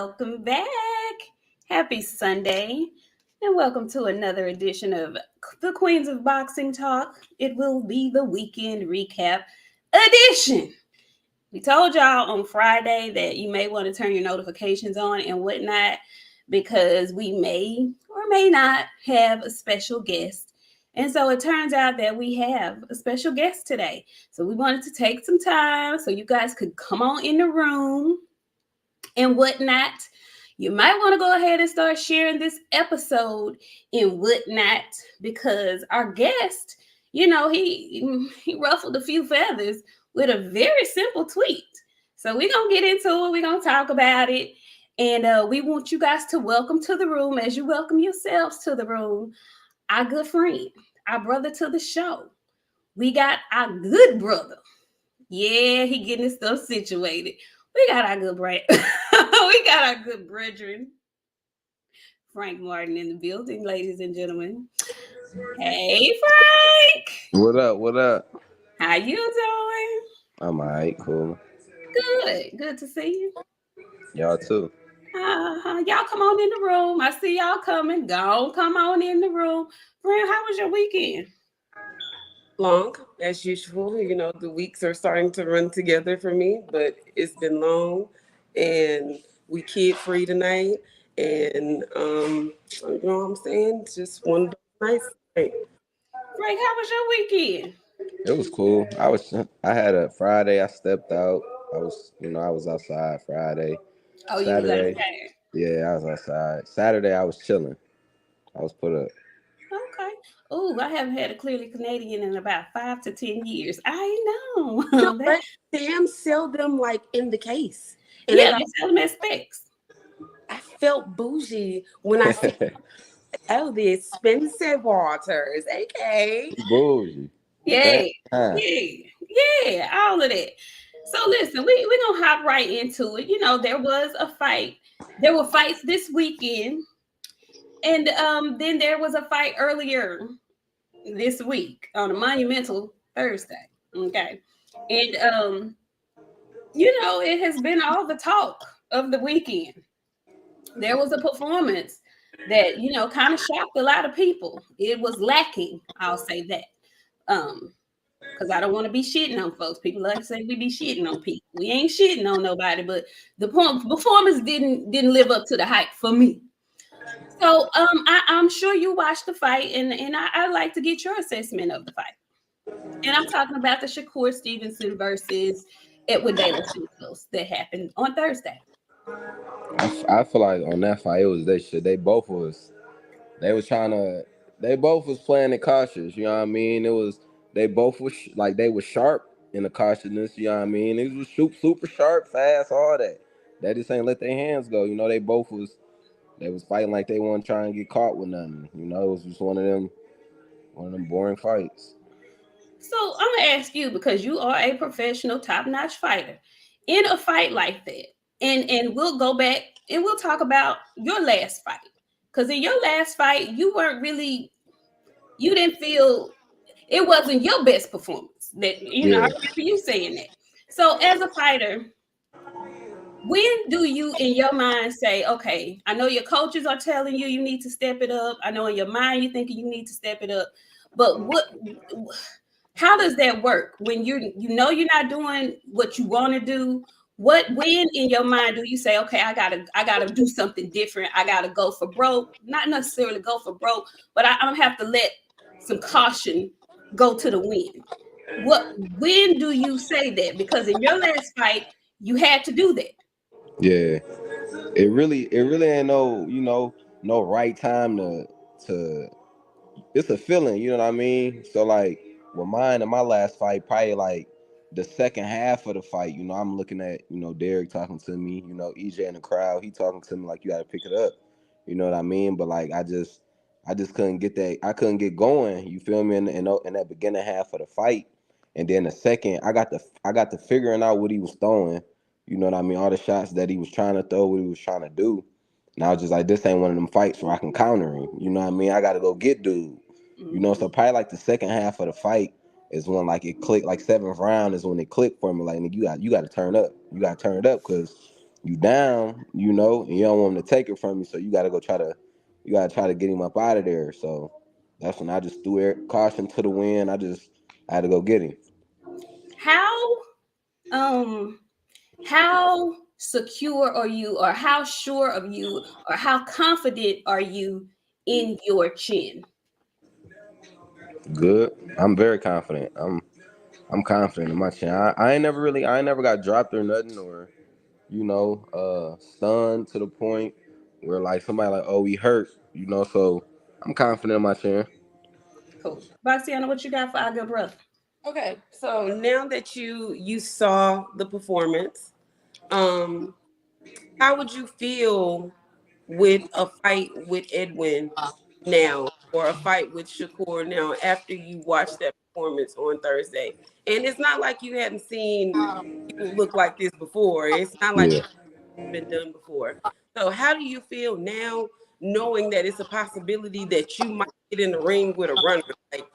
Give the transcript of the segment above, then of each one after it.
welcome back. Happy Sunday, and welcome to another edition of the Queens of Boxing Talk. It will be the weekend recap edition. We told y'all on Friday that you may want to turn your notifications on and whatnot because we may or may not have a special guest. And so it turns out that we have a special guest today. So we wanted to take some time so you guys could come on in the room and whatnot. You might want to go ahead and start sharing this episode and whatnot because our guest, he ruffled a few feathers with a very simple tweet. So we're going to get into it. We're going to talk about it. And we want you guys to welcome to the room, as you welcome yourselves to the room, our good friend, our brother to the show. We got our good brother. Yeah, he getting his stuff situated. We got our good we got our good brethren, Frank Martin in the building, ladies and gentlemen. Hey, Frank. What up? What up? How you doing? I'm alright, cool. Good to see you. Y'all too. Y'all come on in the room. I see y'all coming. Go, come on in the room. Friend, how was your weekend? Long, as usual. The weeks are starting to run together for me, but it's been long, and we kid-free tonight, and you know what I'm saying? It's just one nice thing. Frank, how was your weekend? It was cool. I had a Friday. I stepped out. I was outside Friday. Oh, Saturday, you was outside. Yeah, I was outside. Saturday, I was chilling. I was put up. Okay. Oh, I haven't had a Clearly Canadian in about 5 to 10 years. I know. But Sam sell them like in the case. And yeah, they sell them as specs. I felt bougie when I said, "Oh, the expensive waters." Okay. Bougie. Yeah, all of that. So listen, we're gonna hop right into it. There was a fight. There were fights this weekend, and then there was a fight earlier this week on a monumental Thursday. Okay, and it has been all the talk of the weekend. There was a performance that kind of shocked a lot of people. It was lacking, I'll say that. Because I don't want to be shitting on folks. People like to say we be shitting on people. We ain't shitting on nobody, but the performance didn't live up to the hype for me. So I'm sure you watched the fight, and I'd like to get your assessment of the fight. And I'm talking about the Shakur Stevenson versus Edward De La Santos that happened on Thursday. I feel like on that fight, it was their shit. They both was playing it cautious. You know what I mean? They both was they were sharp in the cautiousness. You know what I mean? It was super sharp, fast, all that. They just ain't let their hands go. They was fighting like they weren't trying to get caught with nothing. It was just one of them boring fights. So I'm gonna ask you, because you are a professional, top-notch fighter, in a fight like that, and we'll go back and we'll talk about your last fight. Because in your last fight, you didn't feel it wasn't your best performance. That I remember you saying that. So as a fighter, when do you in your mind say, okay, I know your coaches are telling you need to step it up. I know in your mind you're thinking you need to step it up. But how does that work when you're not doing what you want to do? When in your mind do you say, okay, I gotta do something different? I gotta go for broke. Not necessarily go for broke, but I'm gonna have to let some caution go to the wind. When do you say that? Because in your last fight, you had to do that. Yeah. It really ain't no right time to it's a feeling, you know what I mean? So with mine in my last fight, probably the second half of the fight, I'm looking at, Derek talking to me, EJ in the crowd, he talking to me like you gotta pick it up. You know what I mean? But I just couldn't get that. I couldn't get going. You feel me? In that beginning half of the fight, and then the second, I got to figuring out what he was throwing. You know what I mean? All the shots that he was trying to throw, what he was trying to do. And I was just like, this ain't one of them fights where I can counter him. You know what I mean? I got to go get dude. So probably the second half of the fight is when it clicked. Seventh round is when it clicked for me. Nigga, you got to turn up. You got to turn it up because you down, and you don't want him to take it from you, so you gotta try to get him up out of there. So that's when I just threw caution to the wind. I had to go get him. How um how secure are you, or how sure of you, or how confident are you in your chin? Good. I'm very confident. I'm confident in my chin. I ain't never got dropped or nothing, or stunned to the point where like somebody like, oh, we hurt, so I'm confident in my chin. Cool. Boxiana, what you got for our good brother? Okay, so now that you saw the performance, um, how would you feel with a fight with Edwin now, or a fight with Shakur now after you watched that performance on Thursday? And it's not like you hadn't seen people look like this before. It's not like Yeah. been done before. So how do you feel now, knowing that it's a possibility that you might get in the ring with a runner? Like,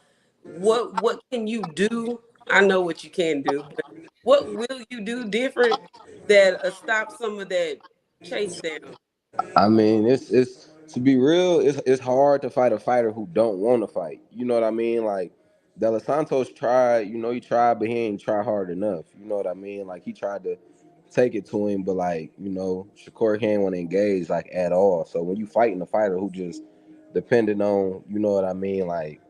what can you do? I know what you can do, but what will you do different that stop some of that chase down? I mean, it's to be real, it's hard to fight a fighter who don't want to fight. You know what I mean? Like De Los Santos tried, he tried, but he ain't try hard enough. You know what I mean? Like he tried to take it to him, but like, Shakur can't want to engage like at all. So when you fighting a fighter who just depending on, you know what I mean, like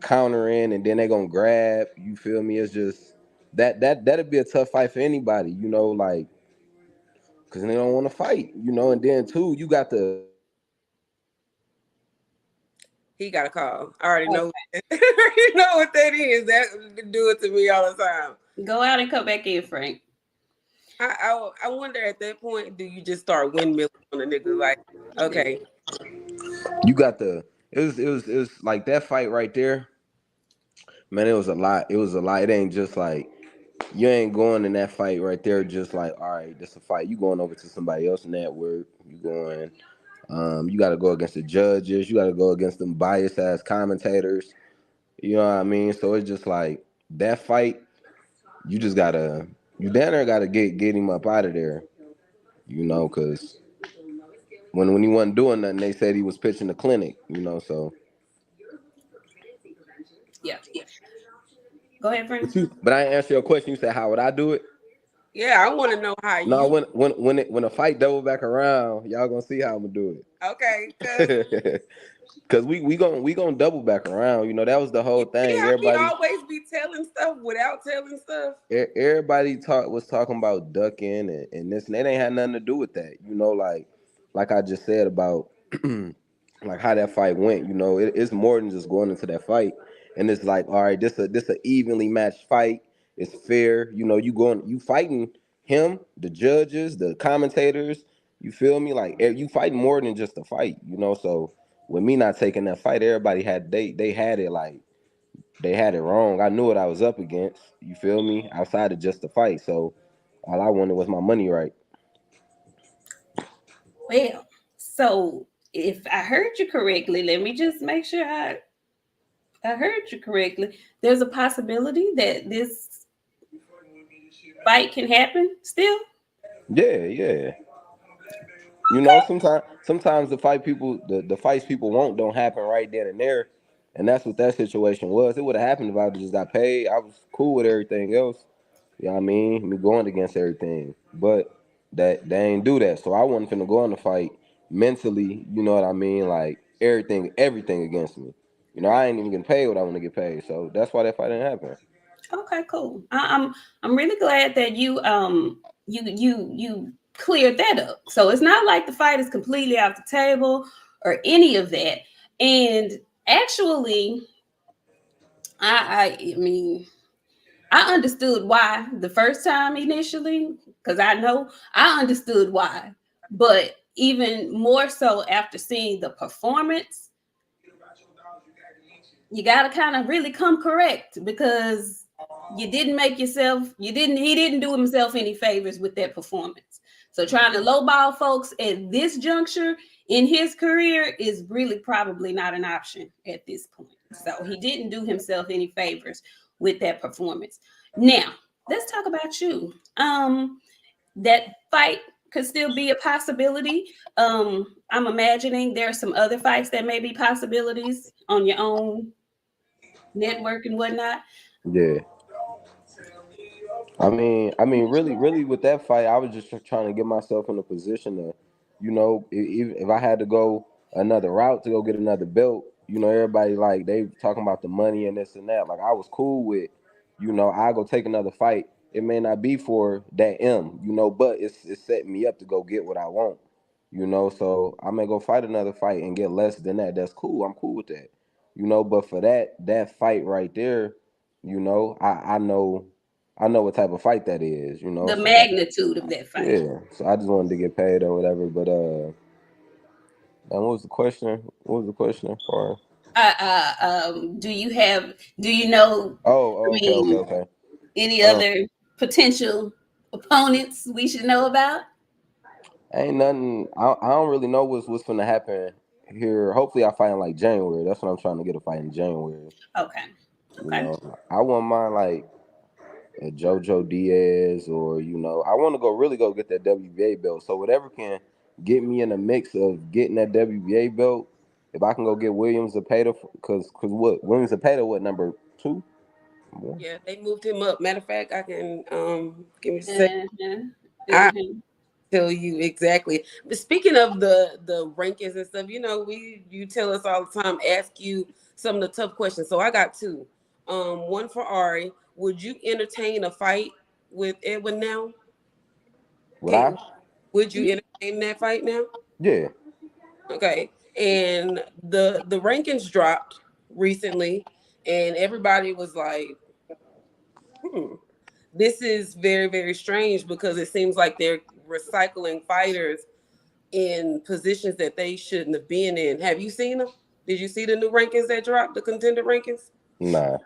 countering and then they gonna grab, you feel me? It's just that'd be a tough fight for anybody, like because they don't want to fight, and then too, you got the He got a call. I already know. You know what that is. That do it to me all the time. Go out and come back in, Frank. I wonder at that point, do you just start windmilling on a nigga? Like, okay, you got the it was like that fight right there, man. It was a lot. It was a lot. It ain't just like you ain't going in that fight right there just like, all right, this a fight. You going over to somebody else's network. You going. You got to go against the judges. You got to go against them biased ass commentators. You know what I mean? So it's just like that fight. You just gotta you down there gotta get him up out of there. Because when he wasn't doing nothing, they said he was pitching the clinic. So. Yeah. Go ahead, Frank. But I answer your question. You said how would I do it? yeah, I want to know how No, you. when a fight double back around, y'all gonna see how I'm gonna do Okay, cause it. Cause we gonna double back around. That was the you whole see thing. how he always be telling stuff without telling stuff. Everybody was talking about ducking and this, and it ain't had nothing to do with that. Like I just said about like how that fight went. It's more than just going into that fight, and it's like, all right, this a evenly matched fight. It's fair. You fighting him, the judges, the commentators. You feel me? Like you fighting more than just a fight. So with me not taking that fight, everybody they had it like they had it wrong. I knew what I was up against. You feel me? Outside of just the fight. So all I wanted was my money right. Well, so if I heard you correctly, let me just make sure I heard you correctly. There's a possibility that this fight can happen still. Yeah, yeah. Sometimes the fights people want don't happen right then and there. And that's what that situation was. It would have happened if I just got paid. I was cool with everything else. You know what I mean? Me going against everything. But that they ain't do that. So I wasn't finna go on the fight mentally, you know what I mean? Like everything against me. I ain't even getting paid what I want to get paid. So that's why that fight didn't happen. Okay, cool. I'm really glad that you cleared that up. So it's not like the fight is completely off the table or any of that. And actually, I mean, I understood why the first time initially, because I understood why. But even more so after seeing the performance, you got to kind of really come correct, because he didn't do himself any favors with that performance. So trying to lowball folks at this juncture in his career is really probably not an option at this point. So he didn't do himself any favors with that performance. Now let's talk about you. That fight could still be a possibility. I'm imagining there are some other fights that may be possibilities on your own network and whatnot. Yeah. I mean, really, with that fight, I was just trying to get myself in a position to, if I had to go another route to go get another belt, everybody like they talking about the money and this and that. Like I was cool with, I go take another fight. It may not be for that but it's setting me up to go get what I want, So I may go fight another fight and get less than that. That's cool. I'm cool with that, But for that fight right there, I know what type of fight that is, The So magnitude of that fight. yeah. So I just wanted to get paid or whatever. But and what was the question? What was the question for? Do you know, I Oh, okay, okay, mean, okay. any Um, other potential opponents we should know about? ain't nothing. I don't really know what's gonna happen here. Hopefully, I fight in like January. That's what I'm trying to get a fight in January. Okay. Okay. I wouldn't mind like a JoJo Diaz or I want to really go get that WBA belt. So whatever can get me in the mix of getting that WBA belt. If I can go get Williams Zepeda, because what Williams Zepeda, what number 2? One. Yeah, they moved him up. Matter of fact, I can give me a sec. Uh-huh. I Uh-huh. tell you exactly. But speaking of the rankings and stuff, you tell us all the time, ask you some of the tough questions. So I got two. One for Ari. Would you entertain a fight with Edwin now? Would Okay. I? Would you entertain that fight now? Yeah. Okay. And the rankings dropped recently, and everybody was like, hmm, this is very, very strange because it seems like they're recycling fighters in positions that they shouldn't have been in. Have you seen them? Did you see the new rankings that dropped, the contender rankings? Nah.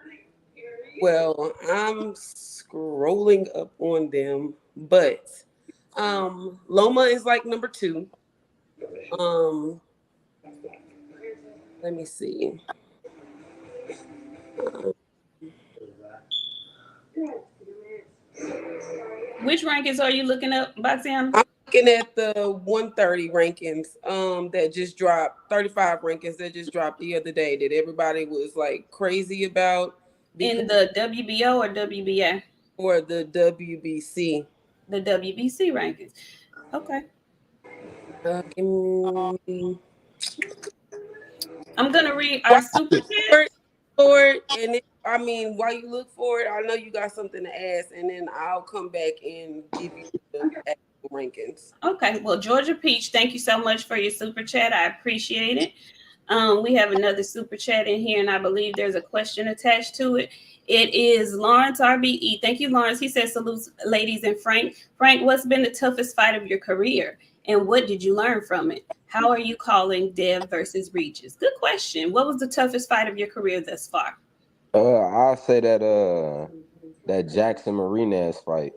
Well, I'm scrolling up on them, but Loma is like number 2. Um, let me see. Uh, Which rankings are you looking up, Boxiana? I'm looking at the 130 rankings that just dropped, 35 rankings that just dropped the other day that everybody was like crazy about because In the WBO or WBA? for the WBC. The WBC rankings. Okay. Give me I'm gonna read while our you super look chat. for it, while you look for it, I know you got something to ask, and then I'll come back and give you the actual rankings. Okay. Well, Georgia Peach, thank you so much for your super chat. I appreciate it. We have another super chat in here, and I believe there's a question attached to it. It is Lawrence RBE. Thank you, Lawrence. He says, salutes, ladies, and Frank. Frank, what's been the toughest fight of your career, and what did you learn from it? How are you calling Dev versus Regis? Good question. What was the toughest fight of your career thus far? I'll say that Jackson Marinez fight.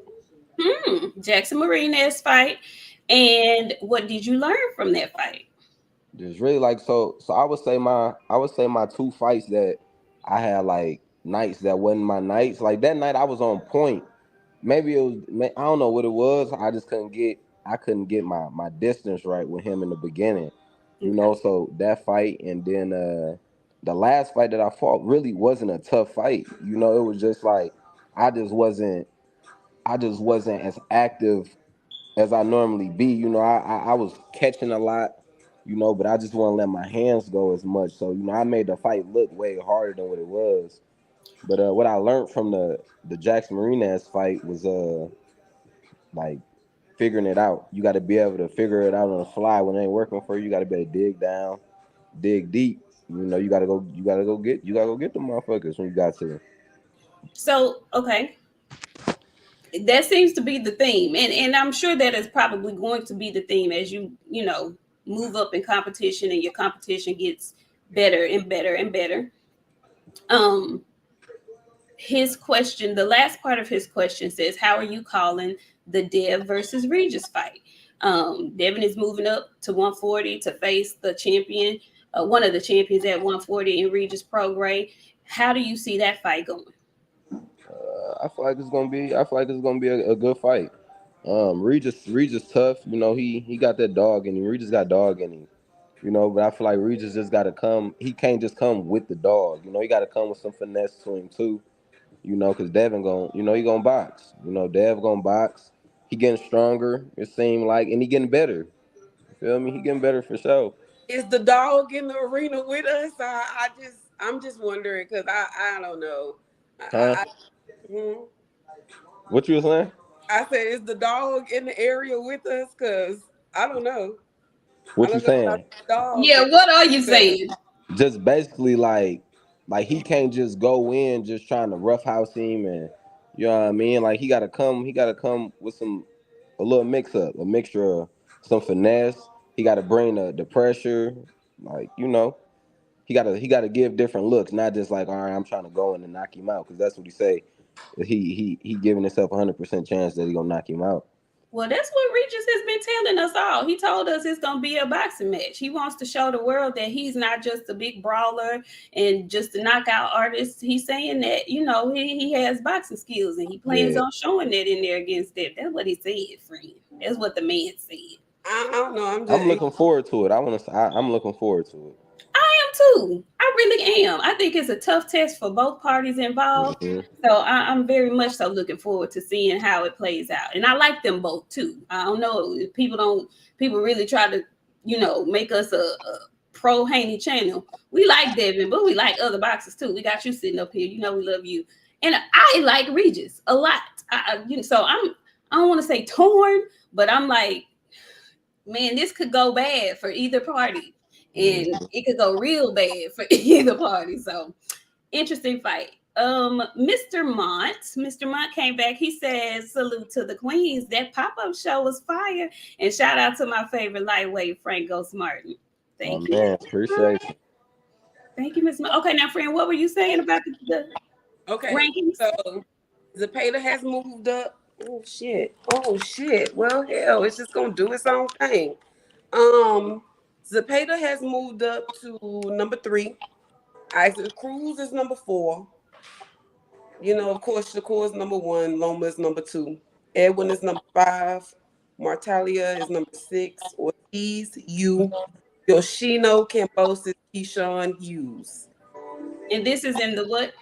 Jackson Marinez fight. And what did you learn from that fight? Just really like so I would say my 2 fights that I had like nights that wasn't my nights. Like that night I was on point. Maybe it was I don't know what it was. I couldn't get my distance right with him in the beginning. Okay. So that fight and then the last fight that I fought really wasn't a tough fight. It was just like I just wasn't I just wasn't as active as I normally be. I was catching a lot, but I just wouldn't let my hands go as much. So, I made the fight look way harder than what it was. But what I learned from the Jackson Marinez fight was like figuring it out. You got to be able to figure it out on the fly when it ain't working for you. You got to be able to dig down, dig deep. You gotta go get the motherfuckers when you got to. So, okay. That seems to be the theme. And I'm sure that is probably going to be the theme as you move up in competition and your competition gets better and better and better. Um, his question, the last part of his question says, how are you calling the Dev versus Regis fight? Devin is moving up to 140 to face the champion, one of the champions at 140 in Regis Pro Gray. How do you see that fight going? I feel like it's gonna be a good fight. Regis tough. You know, he got that dog in him. Regis got dog in him. You know, but I feel like Regis just got to come. He can't just come with the dog. You know, he got to come with some finesse to him too. You know, because Devin gon' you know, he gonna box. You know, Dev gonna box. He getting stronger. It seemed like, and he getting better. You feel me? He getting better for sure. Is the dog in the arena with us? I'm just wondering because I don't know. Huh? I, hmm. What you was saying? I said, is the dog in the area with us? Because I don't know. I What you don't know about saying? the dog, Yeah, but what are you because saying? Just basically like he can't just go in just trying to roughhouse him, and you know what I mean. Like he gotta come with a little mix up, a mixture of some finesse. He gotta bring the pressure, like you know. He gotta give different looks, not just like, all right, I'm trying to go in and knock him out, because that's what he say. He giving himself 100% chance that he gonna knock him out. Well, that's what Regis has been telling us all. He told us it's gonna be a boxing match. He wants to show the world that he's not just a big brawler and just a knockout artist. He's saying that, you know, he has boxing skills and he plans Yeah, on showing that in there against them. That's what he said, friend. That's what the man said. I don't know. I'm I'm just looking forward to it. I'm looking forward to I am too. I really am. I think it's a tough test for both parties involved. it. So I'm very much so looking forward to seeing how it plays out. And I like them both too. I don't know if people really try to, make us a pro Haney channel. We like Devin, but we like other boxers too. We got you sitting up here. You know we love you. And I like Regis a lot. So I don't want to say torn, but I'm like, man, this could go bad for either party. And Mhm. it could go real bad for either party. So interesting fight. Mr. Mont came back. He says, salute to the queens. That pop-up show was fire. And shout out to my favorite lightweight, Frank Ghost Martin. Oh Thank you. man, appreciate you. Thank you, Miss. Okay, now, friend, what were you saying about the okay. rankings? So Zapata has moved up. Oh shit. Oh shit. Well, hell, it's just gonna do its own thing. Um, Zapata has moved up to number 3. Isaac Cruz is number 4. You know, of course, Shakur is number 1. Loma is number 2. Edwin is number 5. Martalia is number 6. Ortiz, you. Yoshino Cambosis, Keyshawn Hughes. And this is in the what?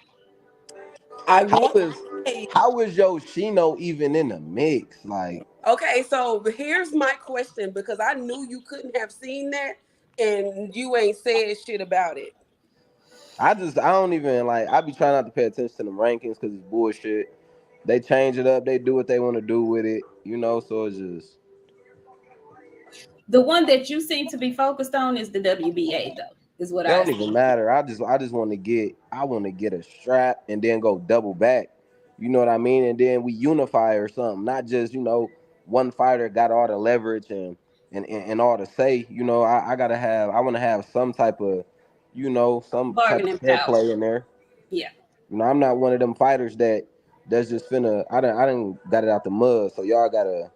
I How want is to say, how is Yoshino even in the mix? Like, okay, so here's my question because I knew you couldn't have seen that and you ain't said shit about it. I don't even like. I be trying not to pay attention to them rankings because it's bullshit. They change it up. They do what they want to do with it. You know, so it's just The one that you seem to be focused on is the WBA, though, is what it I don't see. even matter. I just want to get a strap and then go double back. You know what I mean? And then we unify or something. Not just one fighter got all the leverage and all the say. You know, I want to have some type of some type Bargaining of head power. play in there. Yeah. You know, I'm not one of them fighters that's just finna. I done got it out the mud. So y'all gotta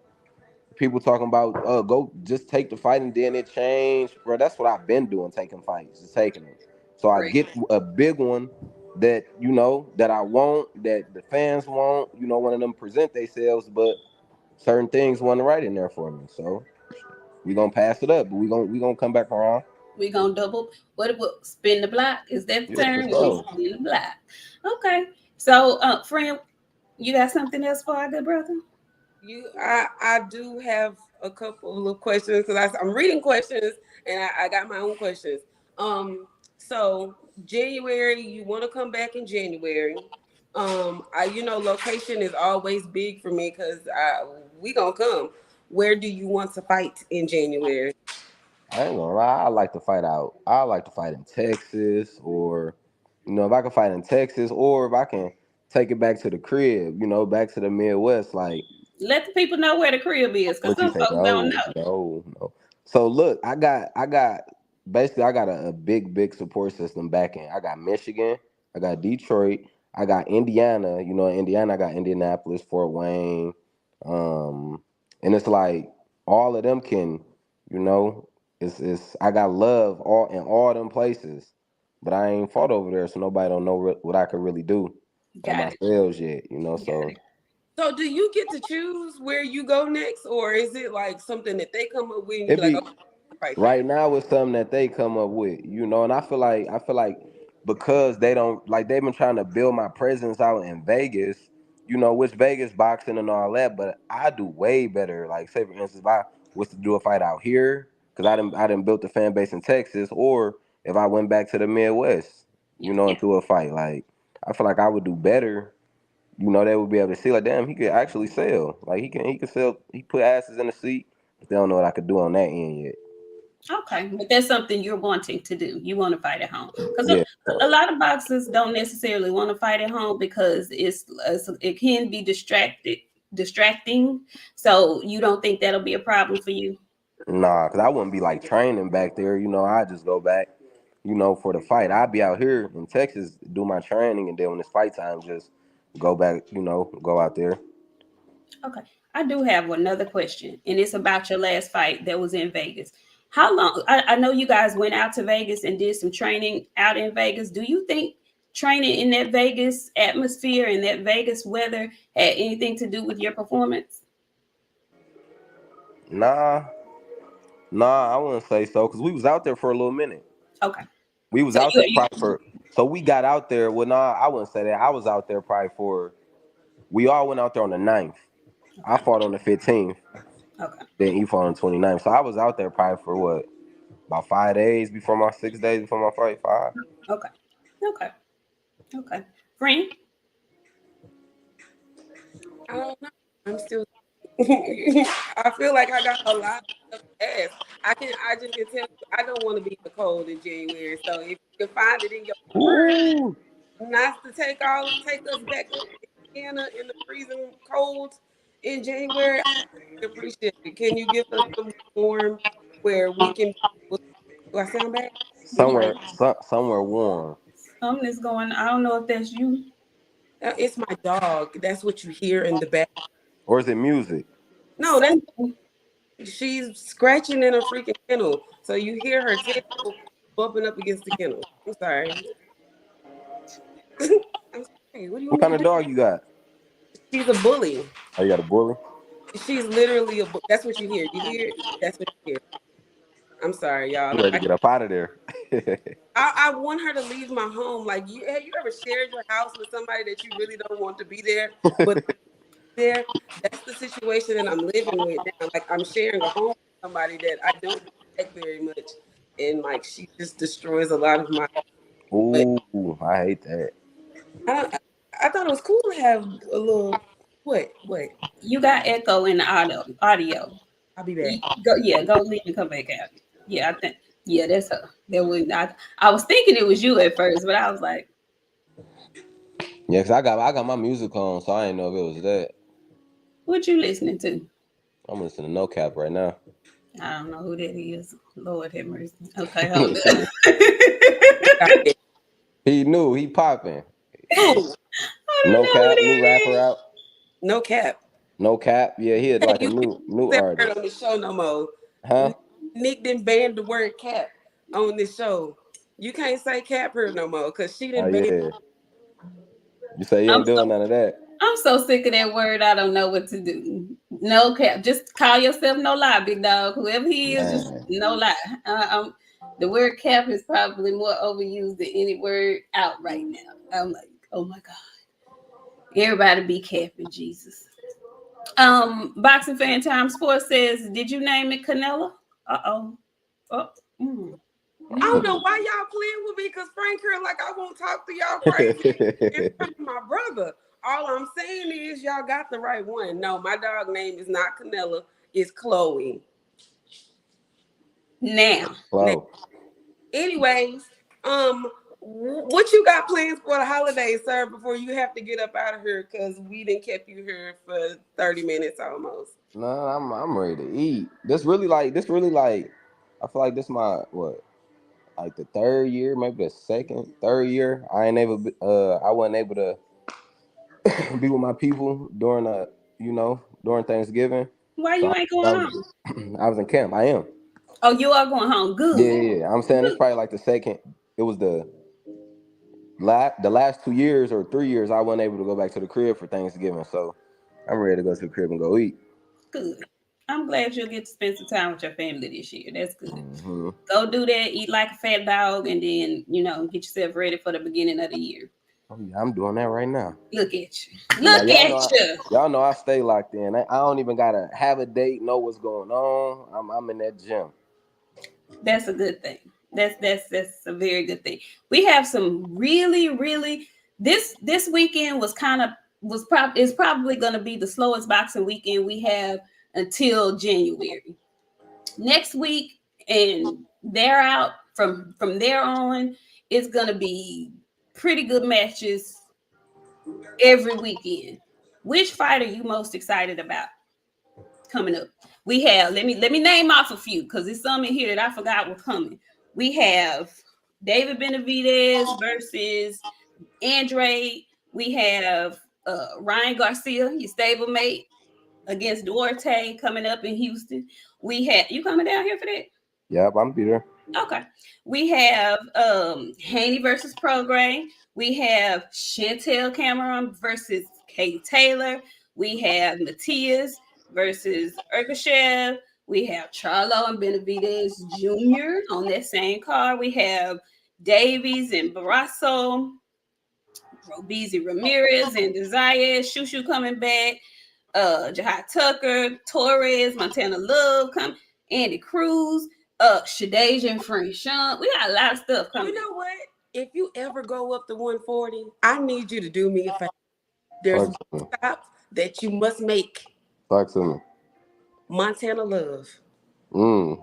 people talking about go just take the fight and then it changed, bro. That's what I've been doing, taking fights, just taking them. So I Great. get a big one that I want, that the fans want. You know, one of them present themselves, but certain things wasn't right in there for me. So we gonna pass it up, but we gonna come back around. We're gonna double what it will spin the block. Is that the Yeah, for term? We're gonna sure. spin the block. Okay. So friend, you got something else for our good brother? I do have a couple of questions because I'm reading questions and I got my own questions. So January, you want to come back in January? Location is always big for me because we gonna come. Where do you want to fight in January? I ain't gonna lie. I like to fight out. I like to fight in Texas, or if I can fight in Texas, or if I can take it back to the crib, back to the Midwest. Like, Let the people know where the crib is, because what you some say? folks don't No, know. no, no. So look, basically I got a big support system back in. I got Michigan, I got Detroit, I got Indiana. Indiana, I got Indianapolis, Fort Wayne, um, and it's like all of them can, you know, it's I got love all in all them places, but I ain't fought over there, so nobody don't know what I could really do on Got my it. sales yet. Got So it. So do you get to choose where you go next, or is it like something that they come up with and you It be like, be okay, right there? right now it's something that they come up with, you know, and I feel like because they don't like they've been trying to build my presence out in Vegas, you know, which Vegas boxing and all that, but I do way better. Like say for instance, if I was to do a fight out here, because I didn't built the fan base in Texas, or if I went back to the Midwest, you know, Yeah. and threw a fight, like I feel like I would do better. You know, they would be able to see like, damn, he could actually sell. Like he can sell. He put asses in the seat, but they don't know what I could do on that end yet. Okay, but that's something you're wanting to do. You want to fight at home because Yeah. a lot of boxers don't necessarily want to fight at home because it can be distracting. So you don't think that'll be a problem for you? Nah, cause I wouldn't be like training back there. You know, I just go back, you know, for the fight. I'd be out here in Texas do my training, and then when it's fight time, just go back. You know, go out there. Okay, I do have another question, and it's about your last fight that was in Vegas. How long? I know you guys went out to Vegas and did some training out in Vegas. Do you think training in that Vegas atmosphere and that Vegas weather had anything to do with your performance? Nah, nah, I wouldn't say so, cause we was out there for a little minute. Okay, We was so out there you probably for. So we got out there. Well, nah, I wouldn't say that. I was out there probably for. We all went out there on the 9th. I okay? fought on the 15th. Okay, Then he fought on the 29th. So I was out there probably for what, about 5 days before my 6 days before my fight. Five. okay, okay, okay. Friend, I don't know. I'm still. I feel like I got a lot of stuff to ask. I just can tell you, I don't want to be in the cold in January. So if you can find it in your heart Ooh. not to take us back up to Indiana in the freezing cold in January, I appreciate it. Can you give us some warm where we can? Do I sound bad? Somewhere, somewhere warm. something is going. I don't know if that's you. It's my dog. That's what you hear in the back. Or is it music? No, that's Something. she's scratching in a freaking kennel. So you hear her tail bumping up against the kennel. I'm sorry. I'm sorry. What do you What want me kind to of do? dog you got? She's a bully. Oh, you got a bully? She's literally a. That's what you hear. You hear? That's what you hear. I'm sorry, y'all. I'm ready to get up out of there. I want her to leave my home. Like, have you ever shared your house with somebody that you really don't want to be there, but there? That's the situation that I'm living with now. Like, I'm sharing a home with somebody that I don't respect very much, and like, she just destroys a lot of my. But Ooh, I hate that. I don't. I thought it was cool to have a little. What? What? You got echo in the audio. I'll be back. Go, yeah, go leave and come back out. Yeah, I think, yeah, that's her. That was I was thinking it was you at first, but I was like, Yeah, cause I got my music on, so I didn't know if it was that. what you listening to? I'm listening to No Cap right now. I don't know who that is. Lord have mercy. Okay, hold on. He knew he popping. Ooh, I don't No know who Cap, new that rapper is. out. no cap. No Cap, yeah, he had Hey, like a you can't new use that word artist, on the show no more. huh? Nick didn't ban the word cap on this show. You can't say cap her no more because she Oh didn't ban. yeah, you say you I'm ain't so doing none of that. I'm so sick of that word. I don't know what to do. No cap. Just call yourself no lie, big dog. Whoever he is, just Man, no lie. The word cap is probably more overused than any word out right now. I'm like, oh my god, everybody be capping Jesus. Boxing fan time sports says, did you name it Canelo? Uh-oh. Oh. Mm. I don't Mm. know why y'all playing with me because Frank here like I won't talk to y'all crazy in front of my brother. All I'm saying is y'all got the right one. No, my dog name is not Canella. It's Chloe. Now, Now, Close. anyways, what you got plans for the holidays, sir? Before you have to get up out of here because we didn't kept you here for 30 minutes almost. No, I'm ready to eat. This really like I feel like this my what like the third year, maybe the third year. I wasn't able to be with my people during during Thanksgiving. why So you ain't I going was home? I was in camp. I am. Oh, you are going home. Yeah, Good. yeah, yeah. I'm saying it's Good. probably like the second. It was the last 2 years or 3 years I wasn't able to go back to the crib for Thanksgiving. So I'm ready to go to the crib and go eat. Good. I'm glad you'll get to spend some time with your family this year. That's good. Mm-hmm. Go do that, eat like a fat dog, and then, get yourself ready for the beginning of the year. Oh yeah, I'm doing that right now. Look at you. You know, Look at you. y'all know I stay locked in. I don't even gotta have a date, know what's going on. I'm in that gym. That's a good thing. That's a very good thing. We have some really this weekend was kind of was prob is probably going to be the slowest boxing weekend we have until January. Next week and they're out from there on, it's going to be pretty good matches every weekend. Which fight are you most excited about coming up? We have let me name off a few because there's some in here that I forgot were coming. We have David Benavidez versus Andre. We have Ryan Garcia, his stablemate, against Duarte coming up in Houston. We have you coming down here for that? Yep, I'm be there. Okay. We have Haney versus Prograis. We have Chantel Cameron versus Kate Taylor. We have Matias versus Urkashev. We have Charlo and Benavidez Jr. on that same card. We have Davies and Barrasso, Robezy Ramirez and Desire, Shushu coming back, Jahai Tucker, Torres, Montana Love, Andy Cruz, Shadeja and Frank Sean. We got a lot of stuff coming. You know what? If you ever go up to 140, I need you to do me a favor. There's one stop that you must make. Talk to me. Montana Love. Mm.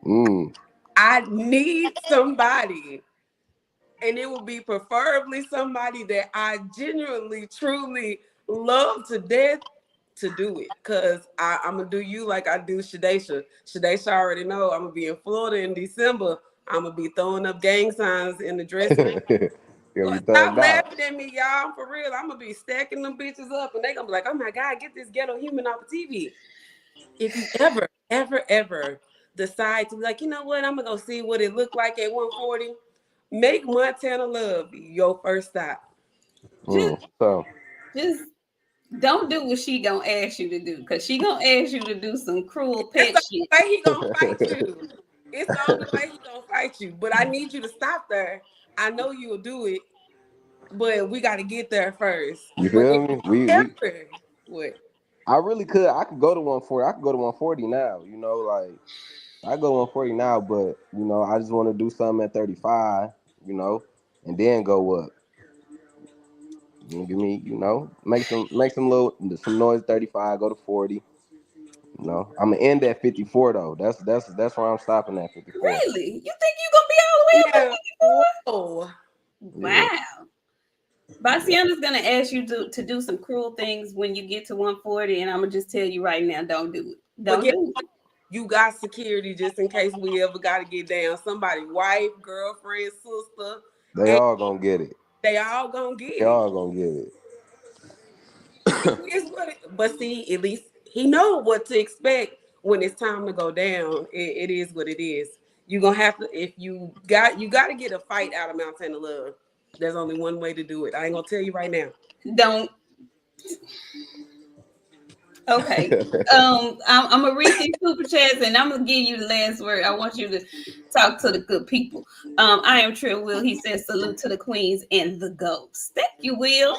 Mm. I need somebody. And it would be preferably somebody that I genuinely, truly love to death to do it. Because I'm going to do you like I do Shadesha. Shadesha already know I'm going to be in Florida in December. I'm going to be throwing up gang signs in the dressing. Stop laughing at me, y'all. For real. I'm going to be stacking them bitches up. And they going to be like, oh my God, get this ghetto human off of TV. If you ever decide to be like, you know what, I'm going to go see what it looked like at 140. Make Montana Love your first stop. Just don't do what she gonna ask you to do, because she gonna ask you to do some cruel pet shit. That's the way he gonna fight you. It's the only way he gonna fight you. But I need you to stop there. I know you'll do it, but we got to get there first. You feel me? What? I really could. I could go to 140. I could go to 140 now. You know, like I go 140 now, but I just want to do something at 35. And then go up. Give me, make some noise 35. Go to 40. I'm gonna end at 54 though. That's where I'm stopping at 54. Really? You think you gonna be all the way up at 54? Whoa. Wow. BOXIANA's gonna ask you to do some cruel things when you get to 140, and I'm gonna just tell you right now, don't do it. Don't do it. You got security just in case we ever got to get down. Somebody, wife, girlfriend, sister. They all gonna get it. They all gonna get it. They all gonna get it. But see, at least he know what to expect when it's time to go down. It is what it is. You're gonna have to, if you got to get a fight out of Montana Love. There's only one way to do it. I ain't gonna tell you right now. Don't. Okay. I'm gonna read these super chats and I'm gonna give you the last word. I want you to talk to the good people. I am Trill Will. He says salute to the queens and the ghosts. Thank you, Will.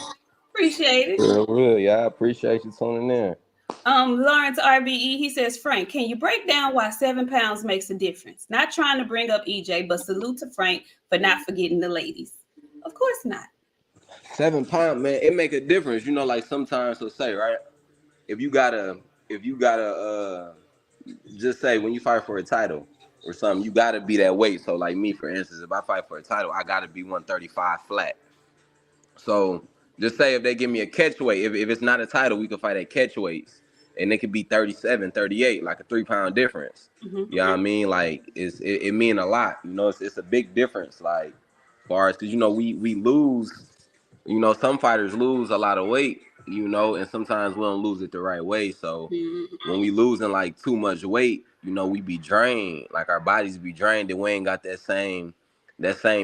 Appreciate it. Will, yeah, I appreciate you tuning in. Lawrence RBE, he says, Frank, can you break down why 7 pounds makes a difference? Not trying to bring up EJ, but salute to Frank for not forgetting the ladies. Of course not. 7 pounds, man, it make a difference. Like sometimes they'll say, right? If you gotta just say when you fight for a title or something, you gotta be that weight. So like me, for instance, if I fight for a title, I gotta be 135 flat. So just say if they give me a catch weight, if it's not a title, we can fight at catch weights. And it could be 37, 38, like a 3 pound difference. Mm-hmm. You know what I mean? Like it mean a lot. It's a big difference. Like as far as, because we lose. Some fighters lose a lot of weight, and sometimes we don't lose it the right way. So when we losing like too much weight, we be drained. Like our bodies be drained and we ain't got that same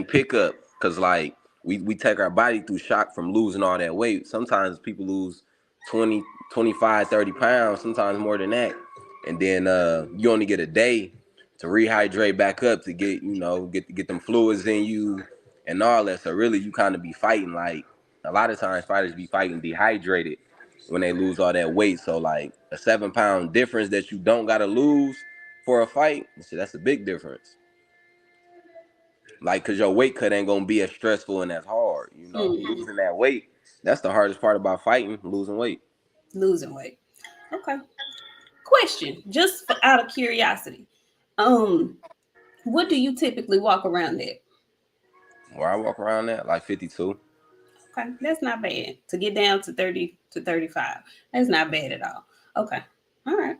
pickup. Cause like we take our body through shock from losing all that weight. Sometimes people lose 20, 25, 30 pounds, sometimes more than that. And then you only get a day to rehydrate back up to get, get them fluids in you and all that. So really you kind of be fighting, like a lot of times fighters be fighting dehydrated when they lose all that weight. So like a 7 pound difference that you don't gotta lose for a fight, so that's a big difference. Like, cause your weight cut ain't gonna be as stressful and as hard. Losing that weight, that's the hardest part about fighting, losing weight. Losing weight. Okay. Question, just for, out of curiosity. What do you typically walk around at? Where I walk around at, like 52. Okay, that's not bad. To get down to 30 to 35. That's not bad at all. Okay. All right.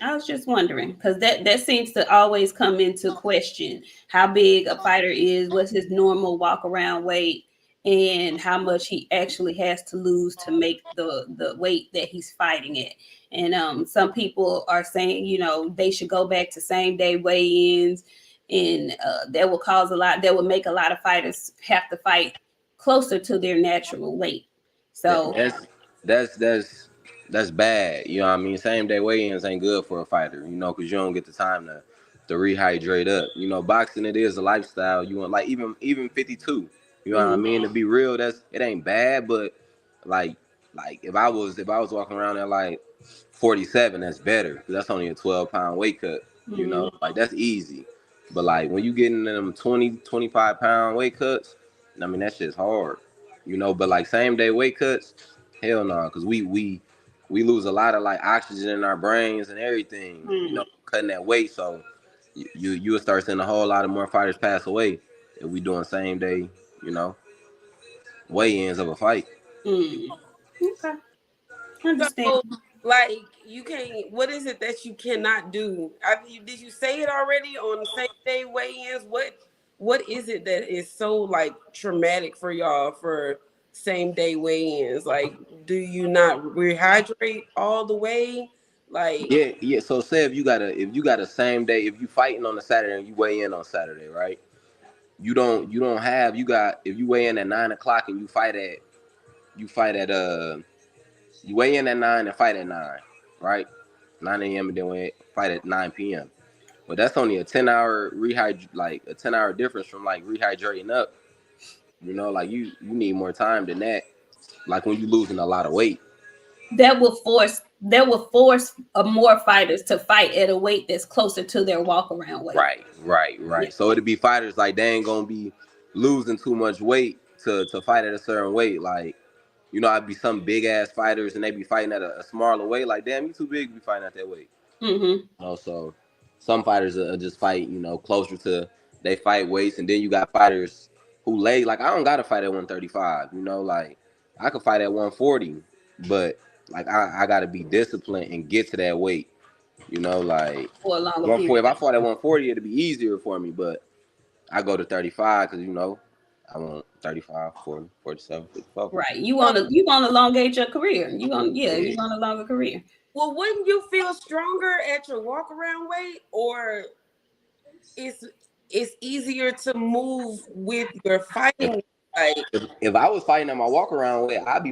I was just wondering because that seems to always come into question how big a fighter is, what's his normal walk around weight, and how much he actually has to lose to make the weight that he's fighting at. And some people are saying, they should go back to same day weigh-ins, and that will cause a lot. That will make a lot of fighters have to fight closer to their natural weight. That, So, that's bad. You know what I mean? Same day weigh-ins ain't good for a fighter, because you don't get the time to rehydrate up. Boxing, it is a lifestyle. You want, like, even 52. You know what I mm, mean? To be real, it ain't bad, but like if I was walking around at like 47, that's better, because that's only a 12 pound weight cut. Like, that's easy. But like when you get into them 20, 25 pound weight cuts, I mean, that shit's hard. But like same day weight cuts, hell no, because we lose a lot of like oxygen in our brains and everything, mm, cutting that weight. So you will start seeing a whole lot of more fighters pass away if we doing same day, you know, weigh-ins of a fight. mm. Okay, understand. So, like, you can't. What is it that you cannot do? Did you say it already on the same day weigh-ins? What is it that is so like traumatic for y'all for same day weigh-ins? Like, do you not rehydrate all the way? Like, Yeah. So say if you got a same day, if you fighting on a Saturday and you weigh in on Saturday, right? You don't have you got if you weigh in at 9 o'clock and you fight at you weigh in at 9 and fight at 9, right? 9 a.m. and then fight at 9 p.m. But that's only a 10-hour like a 10-hour difference from like rehydrating up. Like you need more time than that. Like when you losing a lot of weight. That will force more fighters to fight at a weight that's closer to their walk around weight. Right. Yeah. So it'd be fighters like they ain't gonna be losing too much weight to fight at a certain weight. Like, I'd be some big ass fighters and they be fighting at a smaller weight. Like, damn, you too big to be fighting at that weight. Mm-hmm. So some fighters just fight, closer to they fight weights, and then you got fighters who lay like I don't gotta fight at 135. Like I could fight at 140, but like I gotta be disciplined and get to that weight. Like For a longer 140. period If I of fought at time. 140, it'd be easier for me. But I go to 35 because I want 35, 40, 47, 54. Right. so, You want to elongate your career. You Yeah. want a longer career. well, wouldn't you feel stronger at your walk around weight, or it's it's easier to move with your If, fighting? Like, if I was fighting at my walk around weight, I'd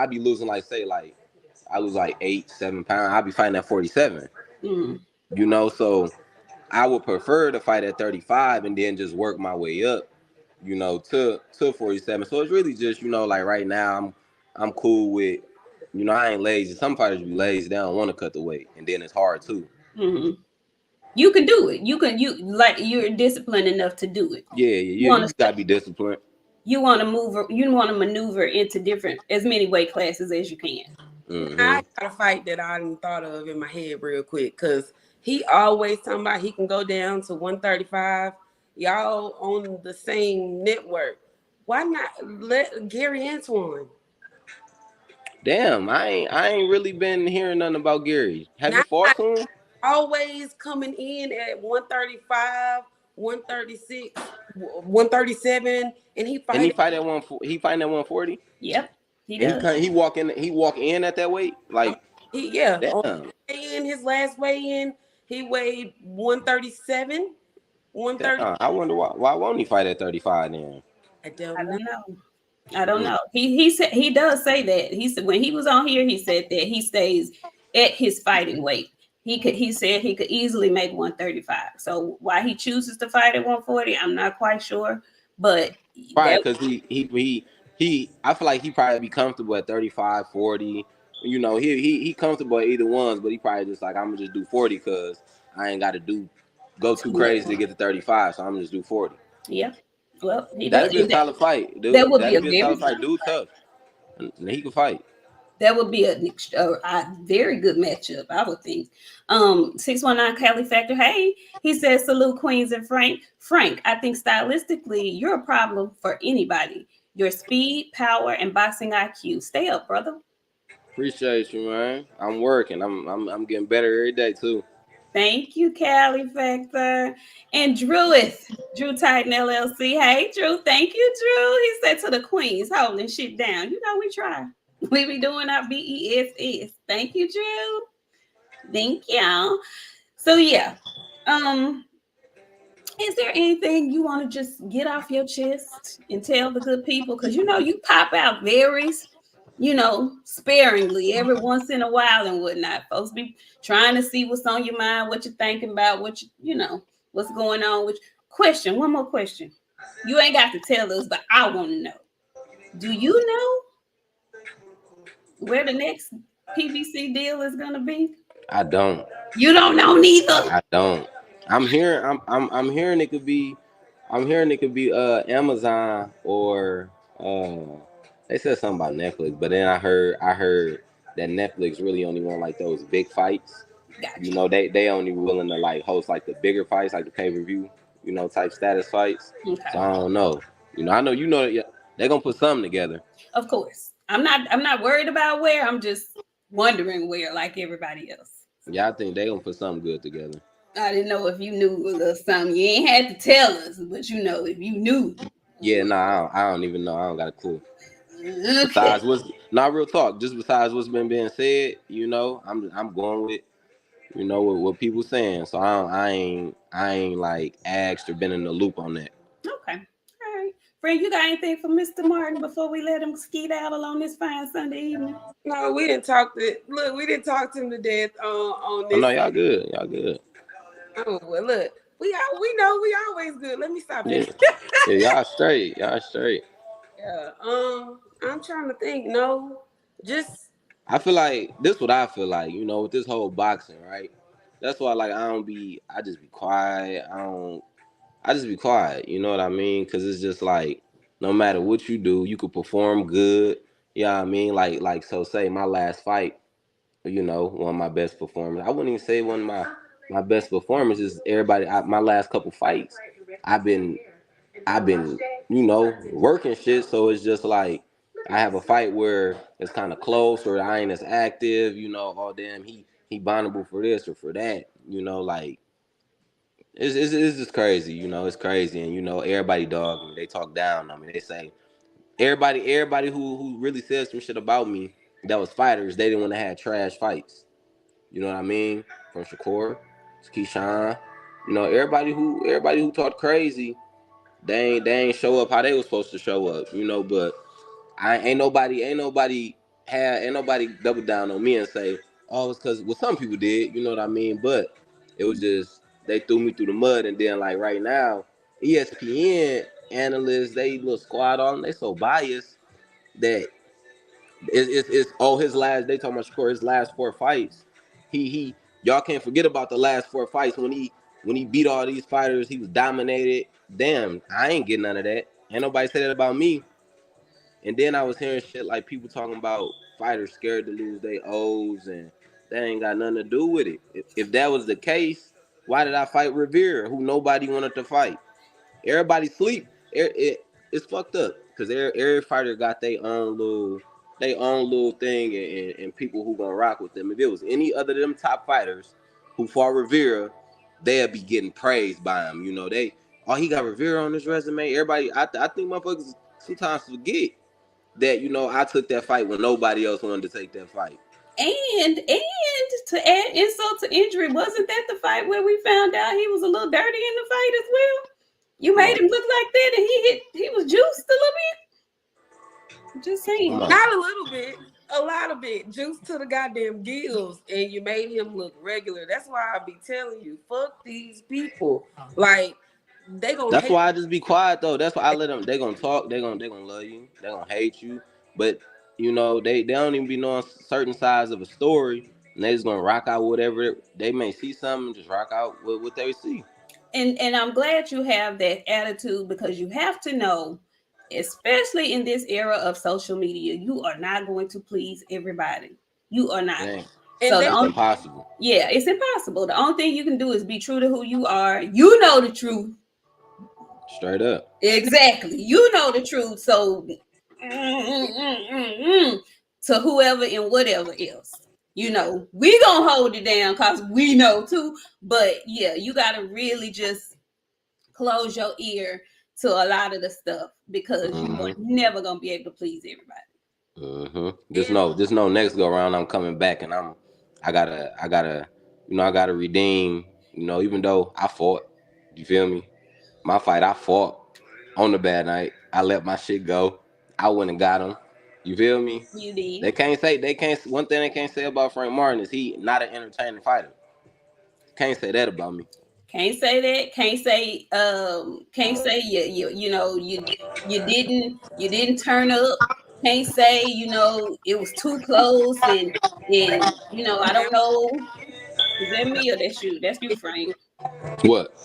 be losing like say like I lose like 8, 7 pounds. I'd be fighting at 47. Mm. So I would prefer to fight at 35 and then just work my way up, to 47. So it's really just, like right now I'm cool with, I ain't lazy. Some fighters be lazy, they don't want to cut the weight, and then it's hard too. Mm-hmm. You can do it. You're disciplined enough to do it. You You want just to gotta be disciplined. you want to maneuver into different as many weight classes as you can. Hmm. I got a fight that I didn't thought of in my head real quick because he always talking about he can go down to 135. Y'all on the same network. Why not let Gary Antoine? Damn, I ain't really been hearing nothing about Gary. Have you Not fought to him? always coming in at 135, 136, 137, and he And he fighting. fight at he fighting at 140? Yep, he And does. he walk in at that weight? I Like, mean, yeah, on damn. his last weigh in, he weighed 137, 130. Damn. I wonder why won't he fight at 35 then? I I don't know. don't know. I don't know. He said he does say that. He said when he was on here, he said that he stays at his fighting weight. He said he could easily make 135. So why he chooses to fight at 140, I'm not quite sure. But Probably that because he I feel like he probably be comfortable at 35, 40. You know, he comfortable at either ones, but he probably just like I'm gonna just do 40 because I ain't got to go too too much. crazy to get to 35, so I'm gonna just do 40. Yeah. Well, he does. That'd be a solid fight, That dude. would be a That'd be a very solid fight. Dude, tough, and he can fight. that would be a very good matchup, I would think. 619 Cali Factor. Hey, he says salute Queens and Frank. Frank, I think stylistically you're a problem for anybody. Your speed, power, and boxing IQ. Stay up, brother. Appreciate you, man. I'm working. I'm getting better every day too. Thank you, Cali Factor. And Drew Titan LLC. Hey, Drew. Thank you, Drew. He said to the Queens, holding shit down. You know, we try. We be doing our BESS. Thank you, Drew. Thank y'all. So yeah. Um, is there anything you want to just get off your chest and tell the good people? Because you know you pop out varies, sparingly every once in a while and whatnot. Folks be trying to see what's on your mind, what you're thinking about, what's going on. Which question? One more question. You ain't got to tell us, but I want to know. Do you know where the next PBC deal is gonna be? I don't. You don't know neither. I don't. I'm hearing it could be Amazon or they said something about Netflix, but then I heard that Netflix really only want like those big fights. You Gotcha. know, they only willing to like host like the bigger fights, like the pay-per-view, type status fights. So Okay. I don't know. I know that they're gonna put something together. Of course. I'm not worried about where. I'm just wondering where, like everybody else. Yeah, I think they gonna put something good together. I didn't know if you knew a little something. You ain't had to tell us, but if you knew. Yeah, no, I don't even know. I don't got a clue. Okay. Besides what's not real talk, just besides what's been being said, I'm going with what people saying. So I ain't like asked or been in the loop on that. Okay. All right. Friend, you got anything for Mr. Martin before we let him skeet out along this fine Sunday evening? No, we didn't talk to him to death on Oh no, this. y'all good. Y'all good. Oh well, look, we know we always good. Let me stop Yeah. this. Yeah, y'all straight. Y'all straight. Yeah. I'm trying to think. No, just I feel like this what I feel like, with this whole boxing, right? That's why like I just be quiet. I just be quiet, you know what I mean? Cause it's just like no matter what you do, you could perform good. You know what I mean? Like so say my last fight, one of my best performances. I wouldn't even say one of my best performances. My last couple fights, I've been I've been, working shit. So it's just like I have a fight where it's kind of close or I ain't as active, oh damn, he bondable for this or for that, like it's just crazy, it's crazy. And everybody dog me. They talk down on me. They say everybody who really says some shit about me that was fighters, they didn't want to have trash fights. You know what I mean? From Shakur to Keyshawn. Everybody who talked crazy, they ain't show up how they was supposed to show up, but I ain't nobody double down on me and say, oh, it's cause some people did, you know what I mean? But it was just they threw me through the mud. And then like right now, ESPN analysts, they little squad on, they so biased that it's his last. They talking about Shakur, his last four fights. He y'all can't forget about the last four fights when he beat all these fighters. He was dominated. Damn, I ain't getting none of that. Ain't nobody said that about me. And then I was hearing shit like people talking about fighters scared to lose their O's, and that ain't got nothing to do with it. If that was the case, why did I fight Rivera, who nobody wanted to fight? Everybody sleep. It's fucked up because every fighter got their own little thing, and people who gonna rock with them. If it was any other of them top fighters who fought Rivera, they'd be getting praised by him. He got Rivera on his resume. Everybody, I think motherfuckers sometimes forget that I took that fight when nobody else wanted to take that fight. And to add insult to injury, wasn't that the fight where we found out he was a little dirty in the fight as well? You made Well, him look like that, and he was juiced a little bit. Just saying. Not a little bit, a lot of it. Juice to the goddamn gills, and you made him look regular. That's why I be telling you, fuck these people. Like they gonna That's hate. why I just be quiet though. That's why I let them. They gonna talk. They gonna love you. They gonna hate you. But you know they don't even be knowing certain sides of a story, and they just gonna rock out whatever they may see something. And just rock out with what they see. And I'm glad you have that attitude because you have to know, especially in this era of social media, you are not going to please everybody. You are not. Dang, And So the they it's only impossible. yeah, it's impossible. The only thing you can do is be true to who you are. You know the truth. Straight up. Exactly. You know the truth. So to whoever and whatever else. You know, we gonna hold it down because we know too. But yeah, you gotta really just close your ear to a lot of the stuff because you are Mm-hmm. never gonna be able to please everybody. Mm-hmm. and Just know. Next go around, I'm coming back, and I gotta, I gotta redeem. You know, even though I fought, you feel me? My fight, I fought on the bad night. I let my shit go. I went and got him. You feel me? You did. They can't. One thing they can't say about Frank Martin is he not an entertaining fighter. Can't say that about me. Can't say that. Can't say you know you didn't turn up. Can't say it was too close and I don't know. Is that me or that's you? That's you, Frank. What?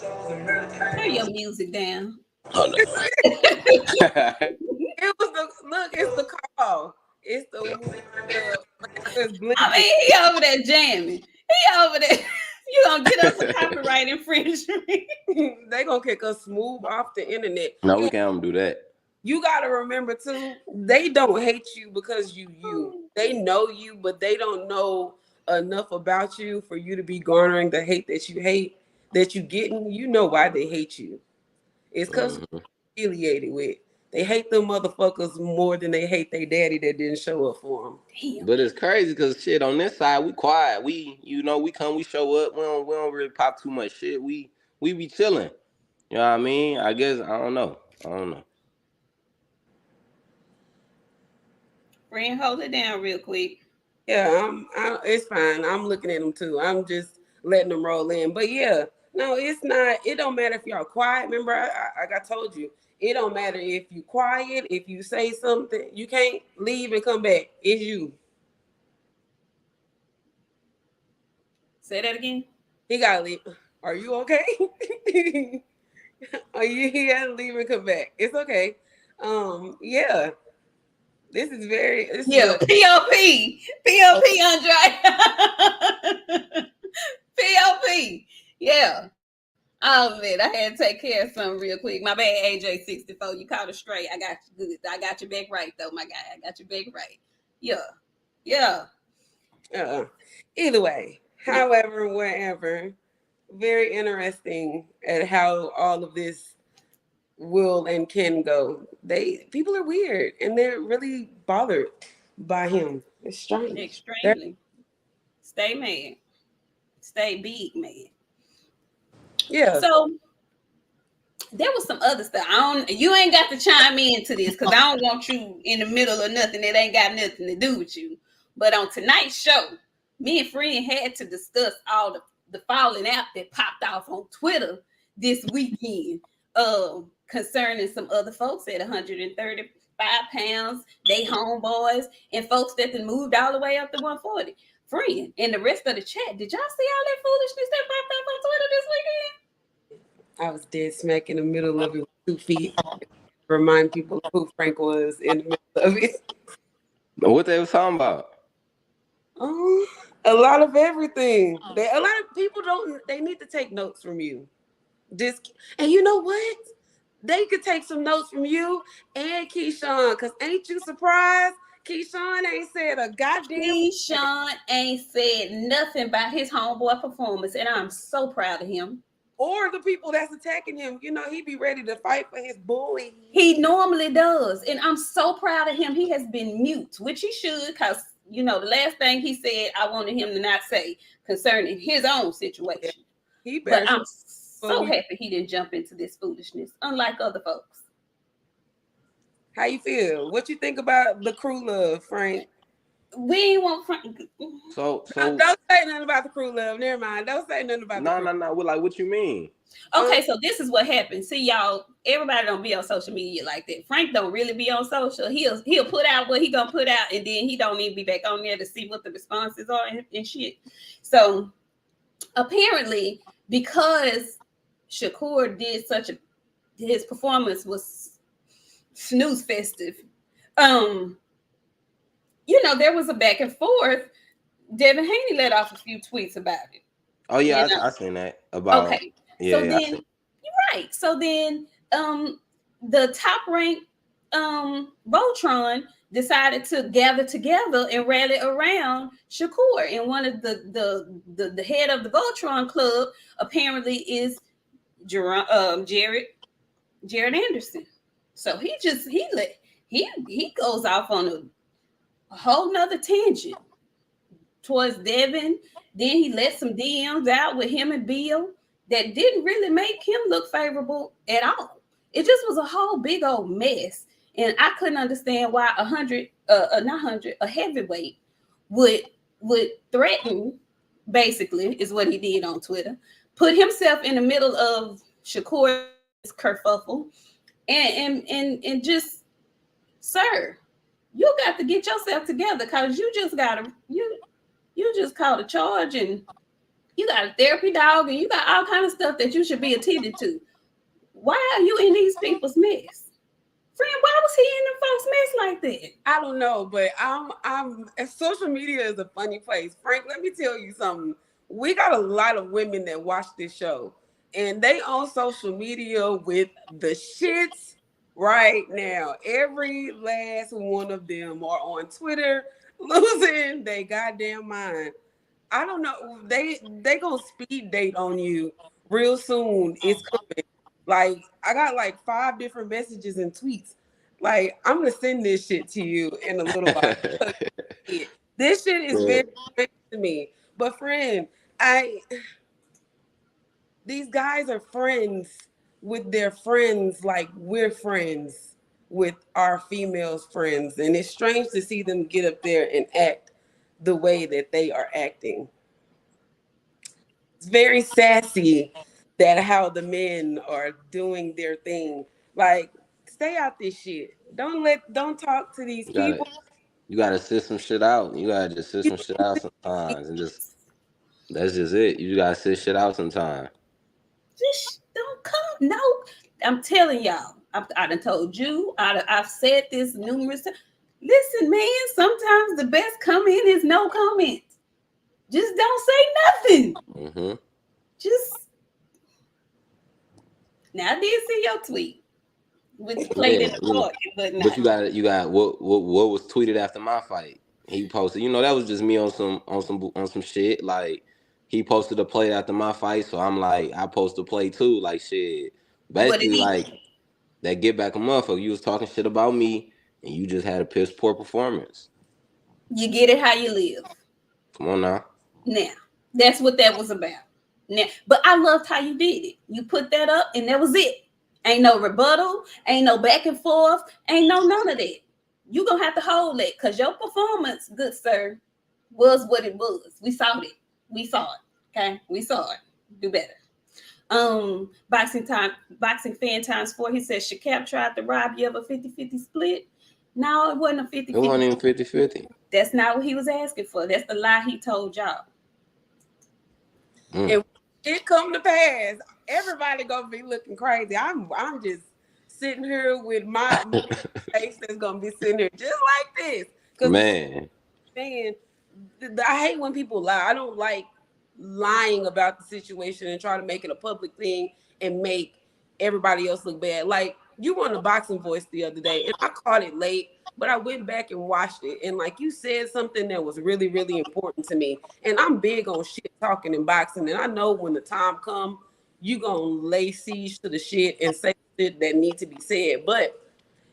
Turn your music down. Oh, no. it was the look. It's the call. It's the it's I blinking. mean, he over there jamming. He over there. You gonna get us a copyright infringement? They gonna kick us smooth off the internet. No, we And can't do that. you gotta remember too, they don't hate you because you. They know you, but they don't know enough about you for you to be garnering the hate that you hate that you getting. You know why they hate you. It's because Mm-hmm. you're affiliated with. They hate them motherfuckers more than they hate their daddy that didn't show up for them. Damn. But it's crazy because shit on this side we quiet. We come, we show up. We don't really pop too much shit. We be chilling. You know what I mean? I guess I don't know. I don't know. Friend, hold it down real quick. Yeah, it's fine. I'm looking at them too. I'm just letting them roll in. But yeah, no, it's not. It don't matter if y'all quiet. Remember, like I told you, it don't matter if you quiet. If you say something, you can't leave and come back. It's you. Say that again. He gotta leave. Are you okay? Are you? He gotta leave and come back. It's okay. Yeah. This is very. This is Yeah, a. POP, Andre. POP. Yeah. Oh man, I had to take care of something real quick. My bad, AJ64. You caught it straight. I got you good. I got your back right though, my guy. I got your back right. Yeah. Yeah. Either way, Yeah. however, wherever, very interesting at how all of this will and can go. People are weird and they're really bothered by him. It's strange. Extremely. Stay mad. Stay big mad. Yeah. So there was some other stuff. You ain't got to chime into this because I don't want you in the middle of nothing that ain't got nothing to do with you. But on tonight's show, me and Friend had to discuss all the falling out that popped off on Twitter this weekend, concerning some other folks at 135 pounds, they homeboys, and folks that then moved all the way up to 140. Friend and the rest of the chat, did y'all see all that foolishness that popped up on Twitter this weekend? I was dead smack in the middle of it with 2 feet. Remind people who Frank was in the middle of it. What they was talking about? A lot of everything. A lot of people don't. They need to take notes from you. And you know what? They could take some notes from you and Keyshawn. Cause ain't you surprised? Keyshawn ain't said a goddamn. Keyshawn ain't said nothing about his homeboy performance, and I'm so proud of him. Or the people that's attacking him. You know, he be ready to fight for his boy. He normally does, and I'm so proud of him. He has been mute, which he should, because the last thing he said, I wanted him to not say concerning his own situation. He But better. I'm so happy he didn't jump into this foolishness, unlike other folks. How you feel? What you think about the crew love, Frank? We ain't want Frank. Don't say nothing about the crew love. Never mind. Don't say nothing about the crew. No. Like, what you mean? Okay, so this is what happens. See, y'all, everybody don't be on social media like that. Frank don't really be on social. He'll put out what he gonna put out, and then he don't even be back on there to see what the responses are and shit. So apparently, because Shakur did his performance was snooze festive. There was a back and forth. Devin Haney let off a few tweets about it. Oh yeah, I seen that about. Okay, so then you're right. So then, the top ranked Voltron decided to gather together and rally around Shakur, and one of the head of the Voltron club apparently is Jared Anderson. So he goes off on a whole nother tangent towards Devin. Then he let some DMs out with him and Bill that didn't really make him look favorable at all. It just was a whole big old mess. And I couldn't understand why a heavyweight would threaten, basically, is what he did on Twitter, put himself in the middle of Shakur's kerfuffle and just, sir, you got to get yourself together, because you just caught a charge, and you got a therapy dog, and you got all kind of stuff that you should be attended to. Why are you in these people's mess? Friend, why was he in them folks' mess like that? I don't know, but social media is a funny place. Frank, let me tell you something. We got a lot of women that watch this show, and they on social media with the shits right now. Every last one of them are on Twitter losing their goddamn mind. I don't know. They gonna speed date on you real soon. It's coming. Like, I got like 5 different messages and tweets. Like, I'm gonna send this shit to you in a little while. This shit is very strange to me. But friend, these guys are friends with their friends, like we're friends with our females friends. And it's strange to see them get up there and act the way that they are acting. It's very sassy that how the men are doing their thing. Like, stay out this shit. Don't talk to these people. You gotta sit some shit out. You gotta just sit some shit out sometimes, and that's just it. You gotta sit shit out sometimes. Just don't come. No, I'm telling y'all. I done told you. I've said this numerous times. Listen, man. Sometimes the best comment is no comment. Just don't say nothing. Mm-hmm. Just now, I did see your tweet with played in the park, but you got what was tweeted after my fight. He posted, that was just me on some shit. Like, he posted a play after my fight, so I'm like, I post a play too. Like, shit, basically, like, that get back a motherfucker. You was talking shit about me, and you just had a piss poor performance. You get it how you live. Come on now. Now, that's what that was about. Now, but I loved how you did it. You put that up, and that was it. Ain't no rebuttal, ain't no back and forth, ain't no none of that. You gonna have to hold it, because your performance, good sir, was what it was. We saw it. Okay, we saw it. Do better. Boxing fan times 4. He says Shakab tried to rob you of a 50-50 split. No, it wasn't a 50-50. It wasn't even 50-50. That's not what he was asking for. That's the lie he told y'all. And it come to pass, everybody gonna be looking crazy. I'm just sitting here with my face that's gonna be sitting here just like this. Man, I hate when people lie. I don't like lying about the situation and try to make it a public thing and make everybody else look bad. Like, you were on the Boxing Voice the other day, and I caught it late, but I went back and watched it. And like, you said something that was really, really important to me. And I'm big on shit talking and boxing. And I know when the time comes, you gonna lay siege to the shit and say shit that need to be said. But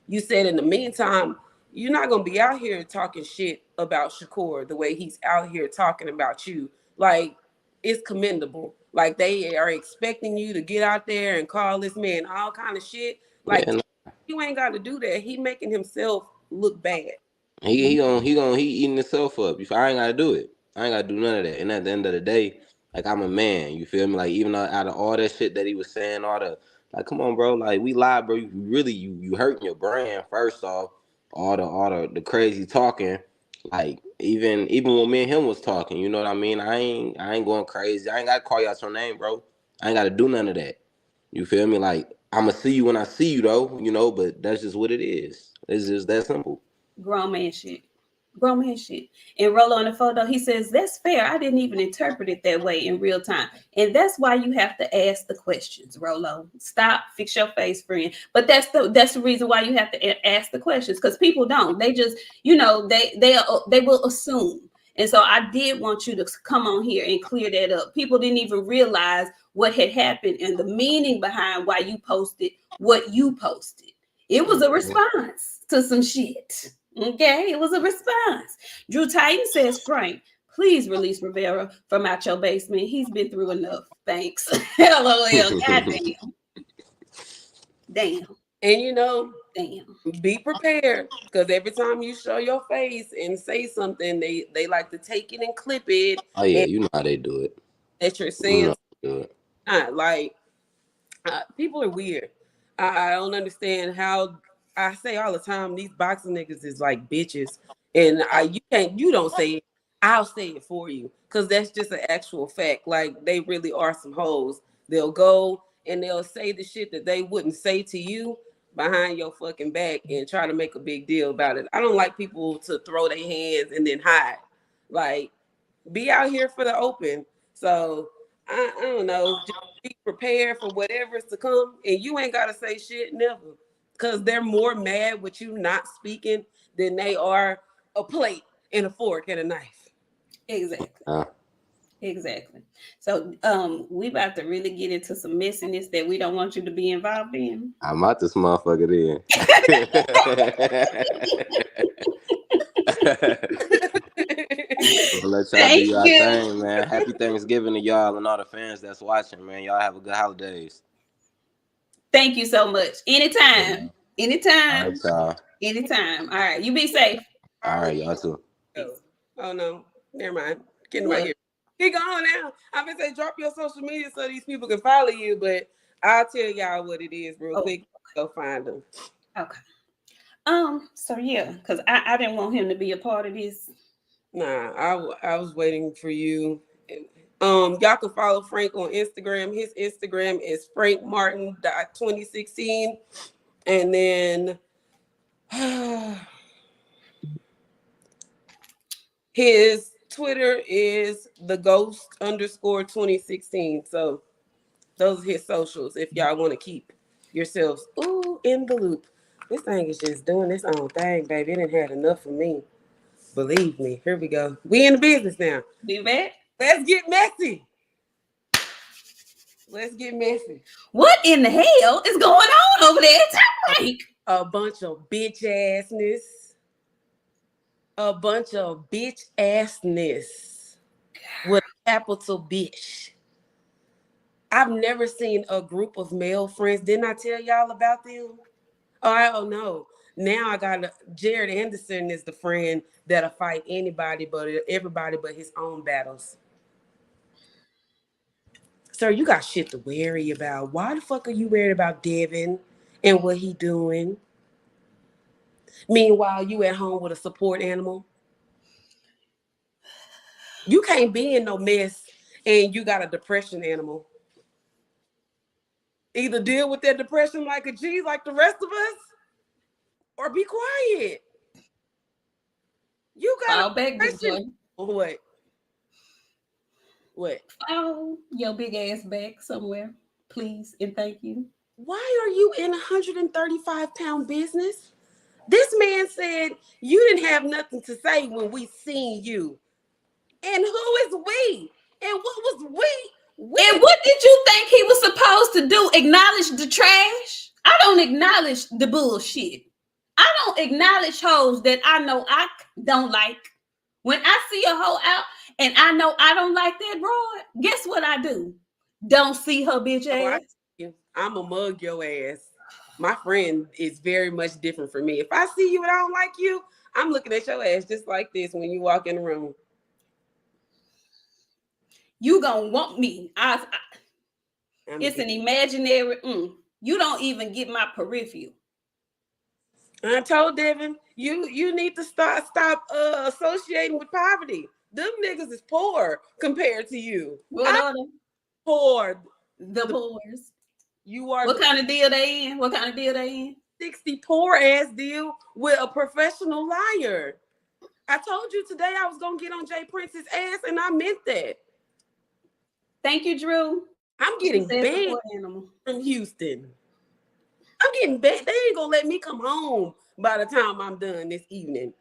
you said in the meantime, you're not gonna be out here talking shit about Shakur the way he's out here talking about you. Like, it's commendable. Like, they are expecting you to get out there and call this man all kind of shit. Like, You ain't got to do that. He making himself look bad. He eating himself up. I ain't gotta do it. I ain't gotta do none of that. And at the end of the day, like I'm a man. You feel me? Like even out of all that shit that he was saying, all the like, come on, bro. Like we lied, bro. You really you hurting your brand first off. All the crazy talking. Like even when me and him was talking, you know what I mean? I ain't going crazy. I ain't gotta call you out your name, bro. I ain't gotta do none of that. You feel me? Like I'ma see you when I see you though, you know, but that's just what it is. It's just that simple. Grown man shit. Grown man shit. And Rolo on the photo, he says, that's fair. I didn't even interpret it that way in real time. And that's why you have to ask the questions, Rolo. Stop, fix your face, friend. But that's the reason why you have to ask the questions, because people don't. They just, they will assume. And so I did want you to come on here and clear that up. People didn't even realize what had happened and the meaning behind why you posted what you posted. It was a response to some shit. Okay, it was a response. Drew Titan says, Frank, please release Rivera from out your basement. He's been through enough. Thanks. LOL. Goddamn. Damn. And damn. Be prepared, because every time you show your face and say something, they like to take it and clip it. Oh yeah, and you know how they do it. that you're You saying, know how they do it. people are weird. I don't understand how. I say all the time, these boxing niggas is like bitches, and you don't say it. I'll say it for you, because that's just an actual fact. Like, they really are some hoes. They'll go and they'll say the shit that they wouldn't say to you behind your fucking back and try to make a big deal about it. I don't like people to throw their hands and then hide. Like, be out here for the open. So I don't know. Just be prepared for whatever's to come, and you ain't gotta say shit never, because they're more mad with you not speaking than they are a plate and a fork and a knife. Exactly. Exactly. So we about to really get into some messiness that we don't want you to be involved in. I'm out this motherfucker then. Well, let y'all do Thank y'all you. thing, man. Happy Thanksgiving to y'all and all the fans that's watching, man. Y'all have a good holidays. Thank you so much. Anytime. All right, Anytime. y'all. Anytime. All right. You be safe. All right, y'all too. Oh no, never mind. Get in my What? ear. Keep going now. I'm gonna say drop your social media so these people can follow you, but I'll tell y'all what it is real quick. Go find them. Okay. So yeah, because I didn't want him to be a part of this. Nah, I was waiting for you. Y'all can follow Frank on Instagram. His Instagram is frankmartin.2016. And then his Twitter is theghost_2016. So those are his socials if y'all want to keep yourselves in the loop. This thing is just doing its own thing, baby. It didn't have enough for me. Believe me. Here we go. We in the business now. Be back. Let's get messy. Let's get messy. What in the hell is going on over there? Frank? A bunch of bitch assness. A bunch of bitch assness with a capital bitch. I've never seen a group of male friends. Didn't I tell y'all about them? Oh, I don't know. Now I got Jared Anderson is the friend that'll fight everybody but his own battles. Sir, you got shit to worry about. Why the fuck are you worried about Devin and what he doing? Meanwhile, you at home with a support animal. You can't be in no mess and you got a depression animal. Either deal with that depression like a G, like the rest of us, or be quiet. You got Fall a back, big depression. boy. What? Oh, your big ass back somewhere, please and thank you. Why are you in 135-pound business? This man said you didn't have nothing to say when we seen you. And who is we? And what was we? And what did you think he was supposed to do? Acknowledge the trash? I don't acknowledge the bullshit. I don't acknowledge hoes that I know I don't like. When I see a hoe out and I know I don't like that broad, guess what I do? Don't see her bitch ass. I'm a mug your ass. My friend is very much different from me. If I see you and I don't like you, I'm looking at your ass just like this when you walk in the room. You gonna want me. It's an imaginary. You don't even get my peripheral. I told Devin, you need to stop associating with poverty. Them niggas is poor compared to you. What are they? Poor. The poors. You are. What kind of deal they in? What kind of deal they in? 60 poor ass deal with a professional liar. I told you today I was gonna get on Jay Prince's ass, and I meant that. Thank you, Drew. I'm getting banned from Houston. I'm getting banned. They ain't gonna let me come home by the time I'm done this evening.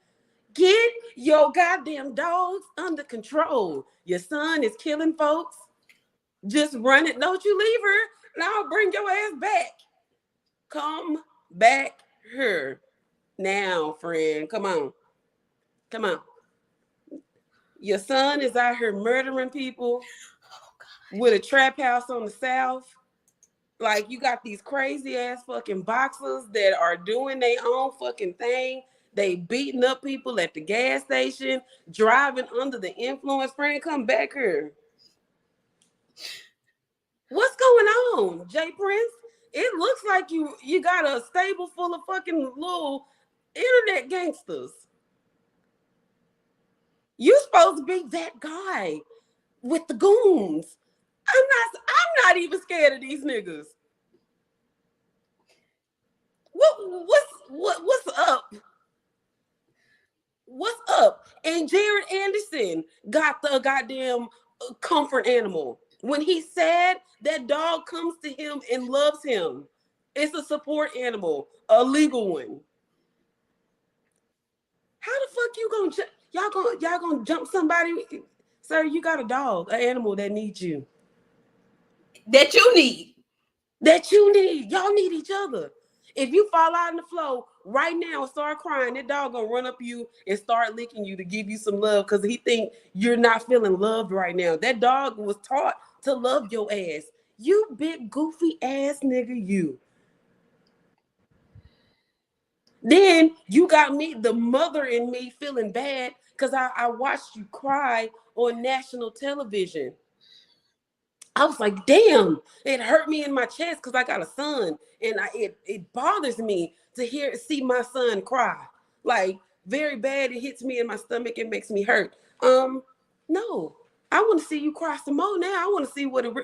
Get your goddamn dogs under control. Your son is killing folks. Just run it. Don't you leave her, and I'll bring your ass back. Come back here. Now, friend. Come on. Come on. Your son is out here murdering people with a trap house on the south. Like, you got these crazy ass fucking boxers that are doing their own fucking thing. They beating up people at the gas station, driving under the influence. Friend, come back here. What's going on, Jay Prince? It looks like you got a stable full of fucking little internet gangsters. You supposed to be that guy with the goons. I'm not even scared of these niggas. What's up? What's up? And Jared Anderson got the goddamn comfort animal. When he's sad, that dog comes to him and loves him. It's a support animal, a legal one. How the fuck you gonna y'all gonna jump somebody? Sir, you got a dog, an animal that needs you. That you need. Y'all need each other. If you fall out on the floor right now and start crying, that dog gonna run up you and start licking you to give you some love because he think you're not feeling loved right now. That dog was taught to love your ass. You big goofy ass nigga, you. Then you got me, the mother in me, feeling bad because I watched you cry on national television. I was like, damn, it hurt me in my chest because I got a son, and it bothers me to see my son cry. Like, very bad. It hits me in my stomach. It makes me hurt. No, I want to see you cry some more now. I want to see what it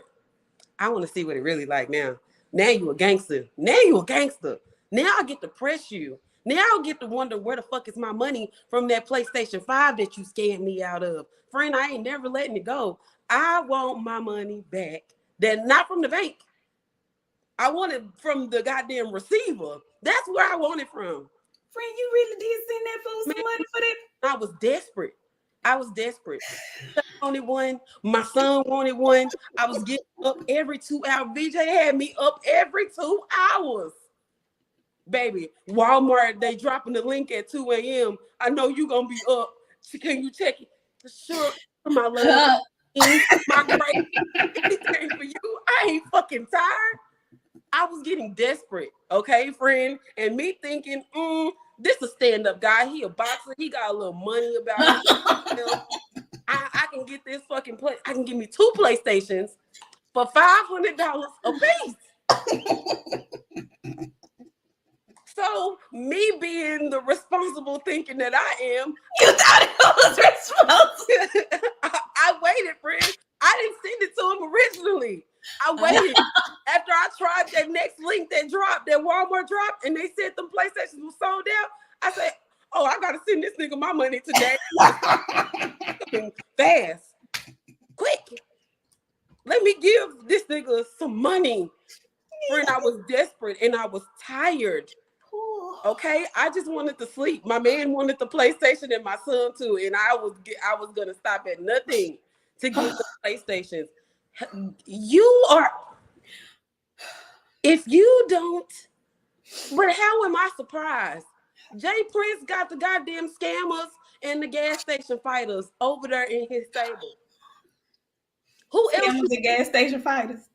really like now. Now you a gangster. Now I get to press you. Now I'll get to wonder where the fuck is my money from that PlayStation 5 that you scammed me out of. Friend, I ain't never letting it go. I want my money back. That not from the bank. I want it from the goddamn receiver. That's where I want it from. Friend, you really did send that fool some money for that? I was desperate. I wanted one. My son wanted one. I was getting up every 2 hours. VJ had me up every 2 hours. Baby, Walmart, they dropping the link at 2 a.m. I know you gonna be up. Can you check it? Sure, my love. My great anything for you. I ain't fucking tired. I was getting desperate, okay, friend, and me thinking, this a stand-up guy. He a boxer. He got a little money about him. I can get this fucking play. I can give me 2 PlayStations for $500 a piece. So me being the responsible thinking that I am, you thought it was responsible. I waited, friend. I didn't send it to him originally. I waited after I tried that next link that dropped, that Walmart dropped, and they said the PlayStations were sold out. I said, "Oh, I gotta send this nigga my money today, fast, quick. Let me give this nigga some money." Friend, I was desperate and I was tired. Okay, I just wanted to sleep. My man wanted the PlayStation and my son too, and I was gonna stop at nothing to get the PlayStations. If you don't, but how am I surprised? Jay Prince got the goddamn scammers and the gas station fighters over there in his stable. Who else? The gas station fighters.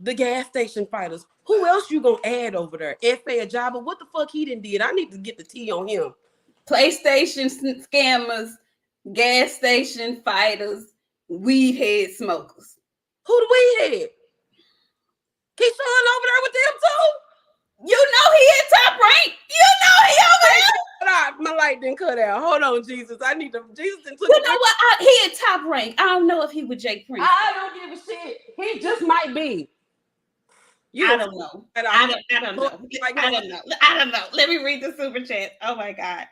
the gas station fighters. Who else you gonna add over there? F.A. Ajaba, what the fuck he done did? I need to get the T on him. PlayStation scammers, gas station fighters, weed head smokers. Who the weed head? Keyshawn over there with them too? You know he at top rank. You know he over there. My light didn't cut out. Hold on, Jesus. I need to. Jesus didn't. You know what? He at top rank. I don't know if he with Jake Prince. I don't give a shit. He just might be. I don't know. I don't know. I don't know. Let me read the super chat. Oh my God.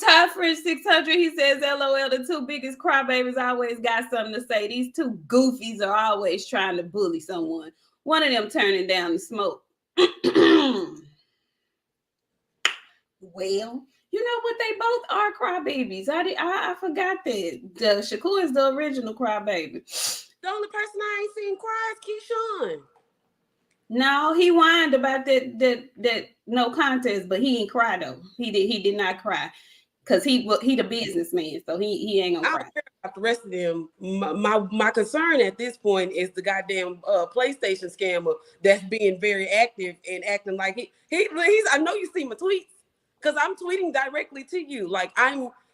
Todd French 600. He says, LOL, the two biggest crybabies always got something to say. These two goofies are always trying to bully someone. One of them turning down the smoke. Well, you know what? They both are crybabies. I forgot that. Shakur is the original crybaby. The only person I ain't seen cry is Keyshawn. No, he whined about that no contest, but he ain't cry though. He did not cry because he the businessman, so he ain't gonna cry. I don't care about the rest of them. My concern at this point is the goddamn PlayStation scammer that's being very active and acting like he's. I know you see my tweets because I'm tweeting directly to you. Like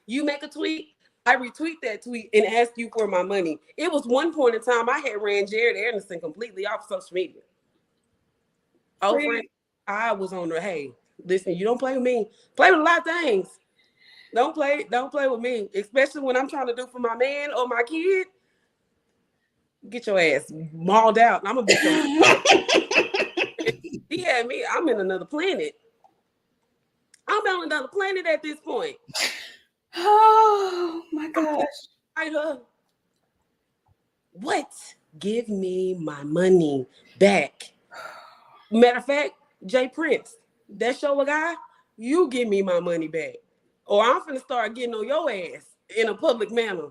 you make a tweet, I retweet that tweet and ask you for my money. It was one point in time I had ran Jared Anderson completely off social media. Oh, friend, I was on the hey, listen, you don't play with me. Play with a lot of things. Don't play with me, especially when I'm trying to do for my man or my kid. Get your ass mauled out. I'm gonna be he had me. I'm in another planet. I'm on another planet at this point. Oh my gosh. What? Give me my money back. Matter of fact, Jay Prince, that show a guy, you give me my money back. Or I'm finna start getting on your ass in a public manner.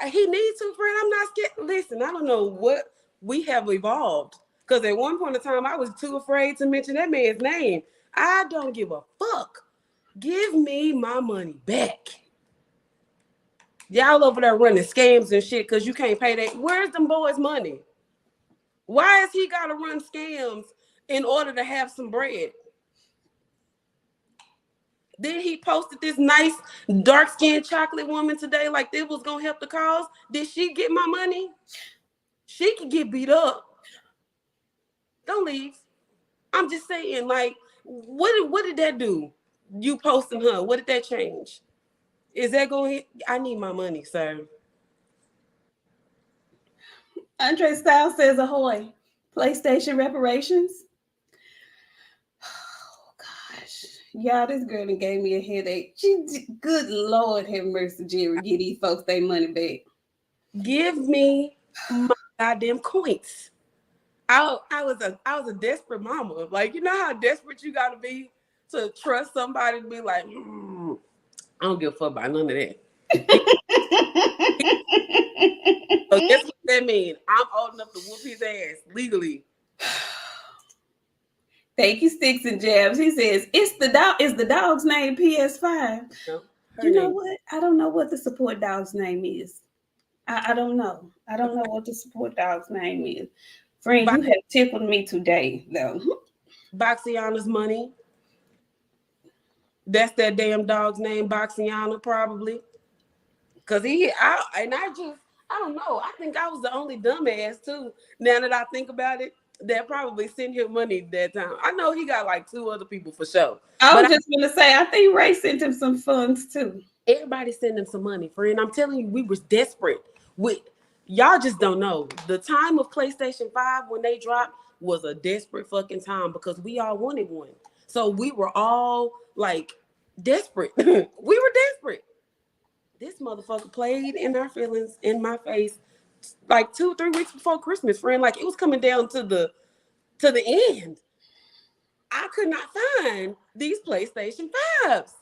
He needs to, friend. I'm not scared. Listen, I don't know what we have evolved. Because at one point in time, I was too afraid to mention that man's name. I don't give a fuck. Give me my money back. Y'all over there running scams and shit because you can't pay that. Where's them boys' money? Why has he got to run scams in order to have some bread? Then he posted this nice dark-skinned chocolate woman today like this was going to help the cause. Did she get my money? She could get beat up. Don't leave. I'm just saying, like, what did that do? You posting her, what did that change? Is that going to I need my money, sir. Andre Styles says, ahoy. PlayStation reparations. Oh, gosh. Y'all, this girl done gave me a headache. Good Lord have mercy, Jerry. Give these folks their money back. Give me my goddamn coins. I was a desperate mama. Like, you know how desperate you got to be to trust somebody to be like, I don't give a fuck about none of that. So guess what that means? I'm old enough to whoop his ass legally. Thank you, Sticks and Jabs. He says, is the dog's name PS5? No, you know what? I don't know what the support dog's name is. I don't know. I don't know what the support dog's name is. Friend, you have tickled me today, though. BOXIANA's money. That's that damn dog's name, BOXIANA, probably. Because I don't know. I think I was the only dumbass, too. Now that I think about it, that probably sent him money that time. I know he got like 2 other people for sure. I was just going to say, I think Ray sent him some funds, too. Everybody sent him some money, friend. I'm telling you, we was desperate. Y'all just don't know. The time of PlayStation 5 when they dropped was a desperate fucking time because we all wanted one. So we were all like desperate. We were desperate. This motherfucker played in our feelings in my face like 2-3 weeks before Christmas, friend. Like it was coming down to the end. I could not find these PlayStation 5s.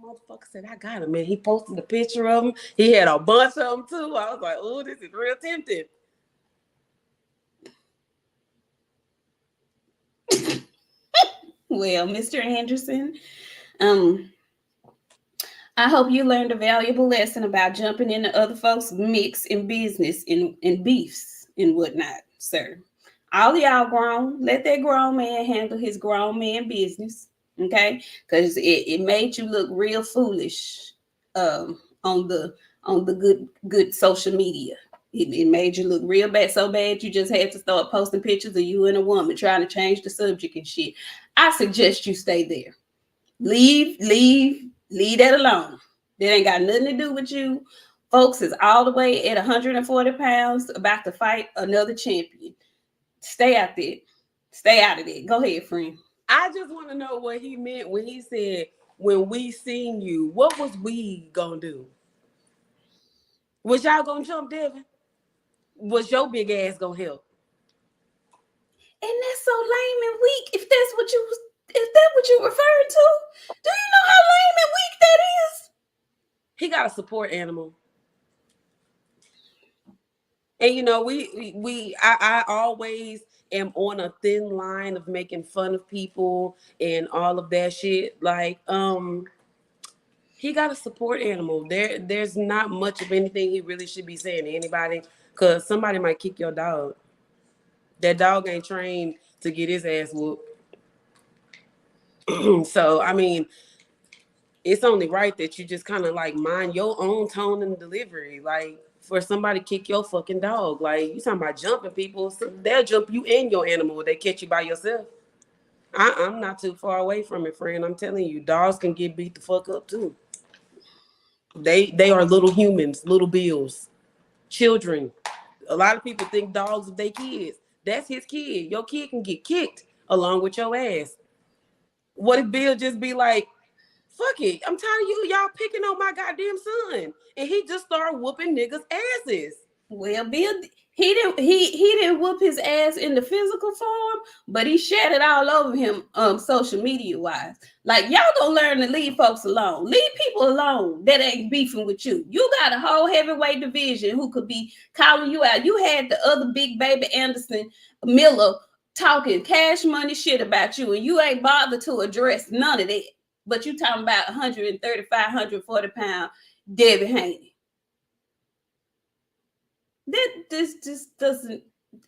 Motherfucker said, I got him, man. He posted a picture of him. He had a bunch of them too. I was like, oh, this is real tempting. Well, Mr. Anderson, I hope you learned a valuable lesson about jumping into other folks' mix in business and beefs. and whatnot, sir. All y'all grown. Let that grown man handle his grown man business. Okay? Because it made you look real foolish on the good social media. It made you look real bad, so bad you just had to start posting pictures of you and a woman trying to change the subject and shit. I suggest you stay there. Leave that alone. That ain't got nothing to do with you. Folks is all the way at 140 pounds about to fight another champion. Stay out there. Stay out of there. Go ahead, friend. I just want to know what he meant when he said, when we seen you, what was we gonna do? Was y'all gonna jump Devin? Was your big ass gonna help? And that's so lame and weak. If that's what you referring to, do you know how lame and weak that is? He got a support animal. And you know, I always am on a thin line of making fun of people and all of that shit. Like, he got a support animal. There's not much of anything he really should be saying to anybody, because somebody might kick your dog. That dog ain't trained to get his ass whooped. So, I mean, it's only right that you just kind of like mind your own tone and delivery. Like, for somebody to kick your fucking dog. Like, you talking about jumping people, so they'll jump you and your animal if they catch you by yourself. I'm not too far away from it, friend. I'm telling you, dogs can get beat the fuck up too. They are little humans, little bills, children. A lot of people think dogs are their kids. That's his kid. Your kid can get kicked along with your ass. What if Bill just be like, fuck it, I'm tired of y'all picking on my goddamn son, and he just started whooping niggas' asses. Well, Bill, he didn't whoop his ass in the physical form, but he shat it all over him social media wise. Like, y'all gonna learn to leave folks alone. Leave people alone that ain't beefing with you. You got a whole heavyweight division who could be calling you out. You had the other big baby Anderson Miller talking cash money shit about you, and you ain't bothered to address none of that. But you talking about 135, 140 pound Debbie Haney. This just doesn't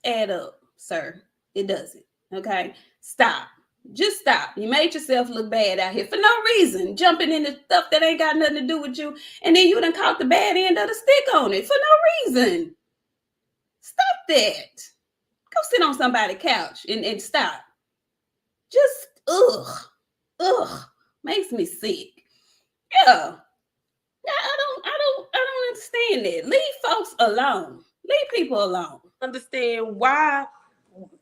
add up, sir. It doesn't. Okay, stop. Just stop. You made yourself look bad out here for no reason, jumping into stuff that ain't got nothing to do with you, and then you done caught the bad end of the stick on it for no reason. Stop that. Go sit on somebody's couch and stop. Just ugh, makes me sick. Yeah. I don't understand that. Leave folks alone. Leave people alone. Understand why,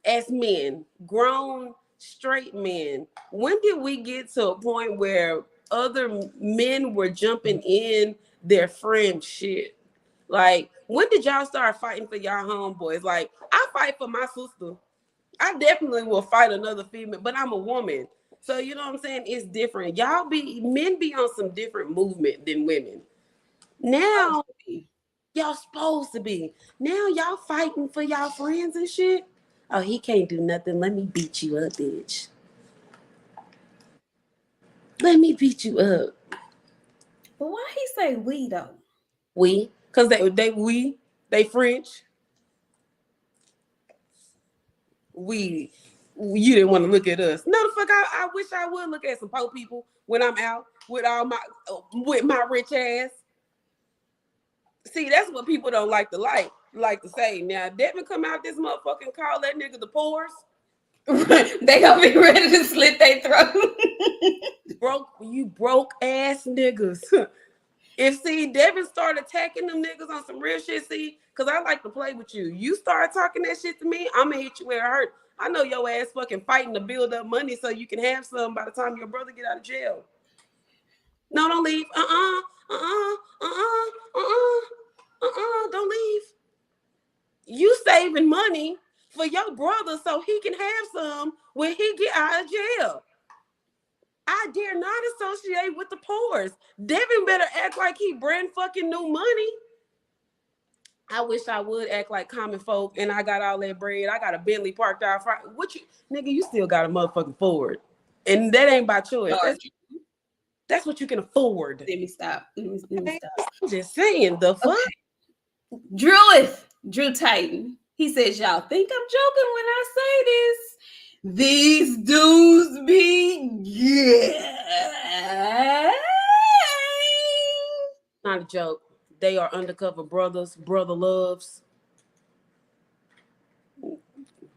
as men, grown straight men, when did we get to a point where other men were jumping in their friend shit? Like, when did y'all start fighting for y'all homeboys? Like, I fight for my sister. I definitely will fight another female, but I'm a woman. So, you know what I'm saying? It's different. Men be on some different movement than women. Now, y'all supposed to be. Now y'all fighting for y'all friends and shit. Oh, he can't do nothing. Let me beat you up, bitch. Let me beat you up. But why he say we though? We, cause they French. You didn't want to look at us. No, the fuck, I wish I would look at some poor people when I'm out with with my rich ass. See, that's what people don't like to say. Now, Devin come out this motherfucker and call that nigga the pores. They gonna be ready to slit their throat. broke ass niggas. If Devin start attacking them niggas on some real shit, because I like to play with you. You start talking that shit to me, I'm gonna hit you where it hurt. I know your ass fucking fighting to build up money so you can have some by the time your brother get out of jail. No, don't leave. Don't leave. You saving money for your brother so he can have some when he get out of jail. I dare not associate with the poors. Devin better act like he brand fucking new money. I wish I would act like common folk and I got all that bread. I got a Bentley parked out front. Nigga, you still got a motherfucking Ford. And that ain't by choice. That's what you can afford. Let me stop. I'm just saying, the fuck? Okay. Drew Titan. He says, y'all think I'm joking when I say this. These dudes be gay. Not a joke. They are undercover brothers, brother loves.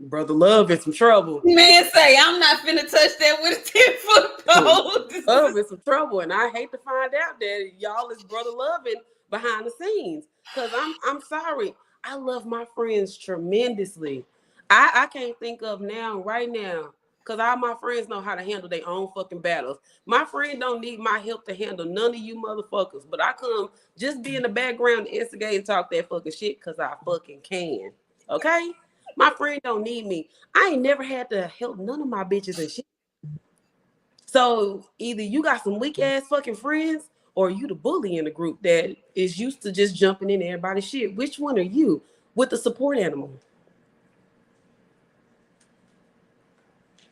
Brother love in some trouble. Man, say I'm not finna touch that with a 10-foot pole. Love in some trouble, and I hate to find out that y'all is brother loving behind the scenes. Cause I'm sorry. I love my friends tremendously. I can't think of right now, because all my friends know how to handle their own fucking battles. My friend don't need my help to handle none of you motherfuckers. But I come just be in the background to instigate and talk that fucking shit because I fucking can. Okay? My friend don't need me. I ain't never had to help none of my bitches and shit. So either you got some weak ass fucking friends, or you the bully in the group that is used to just jumping in everybody's shit. Which one are you with the support animal?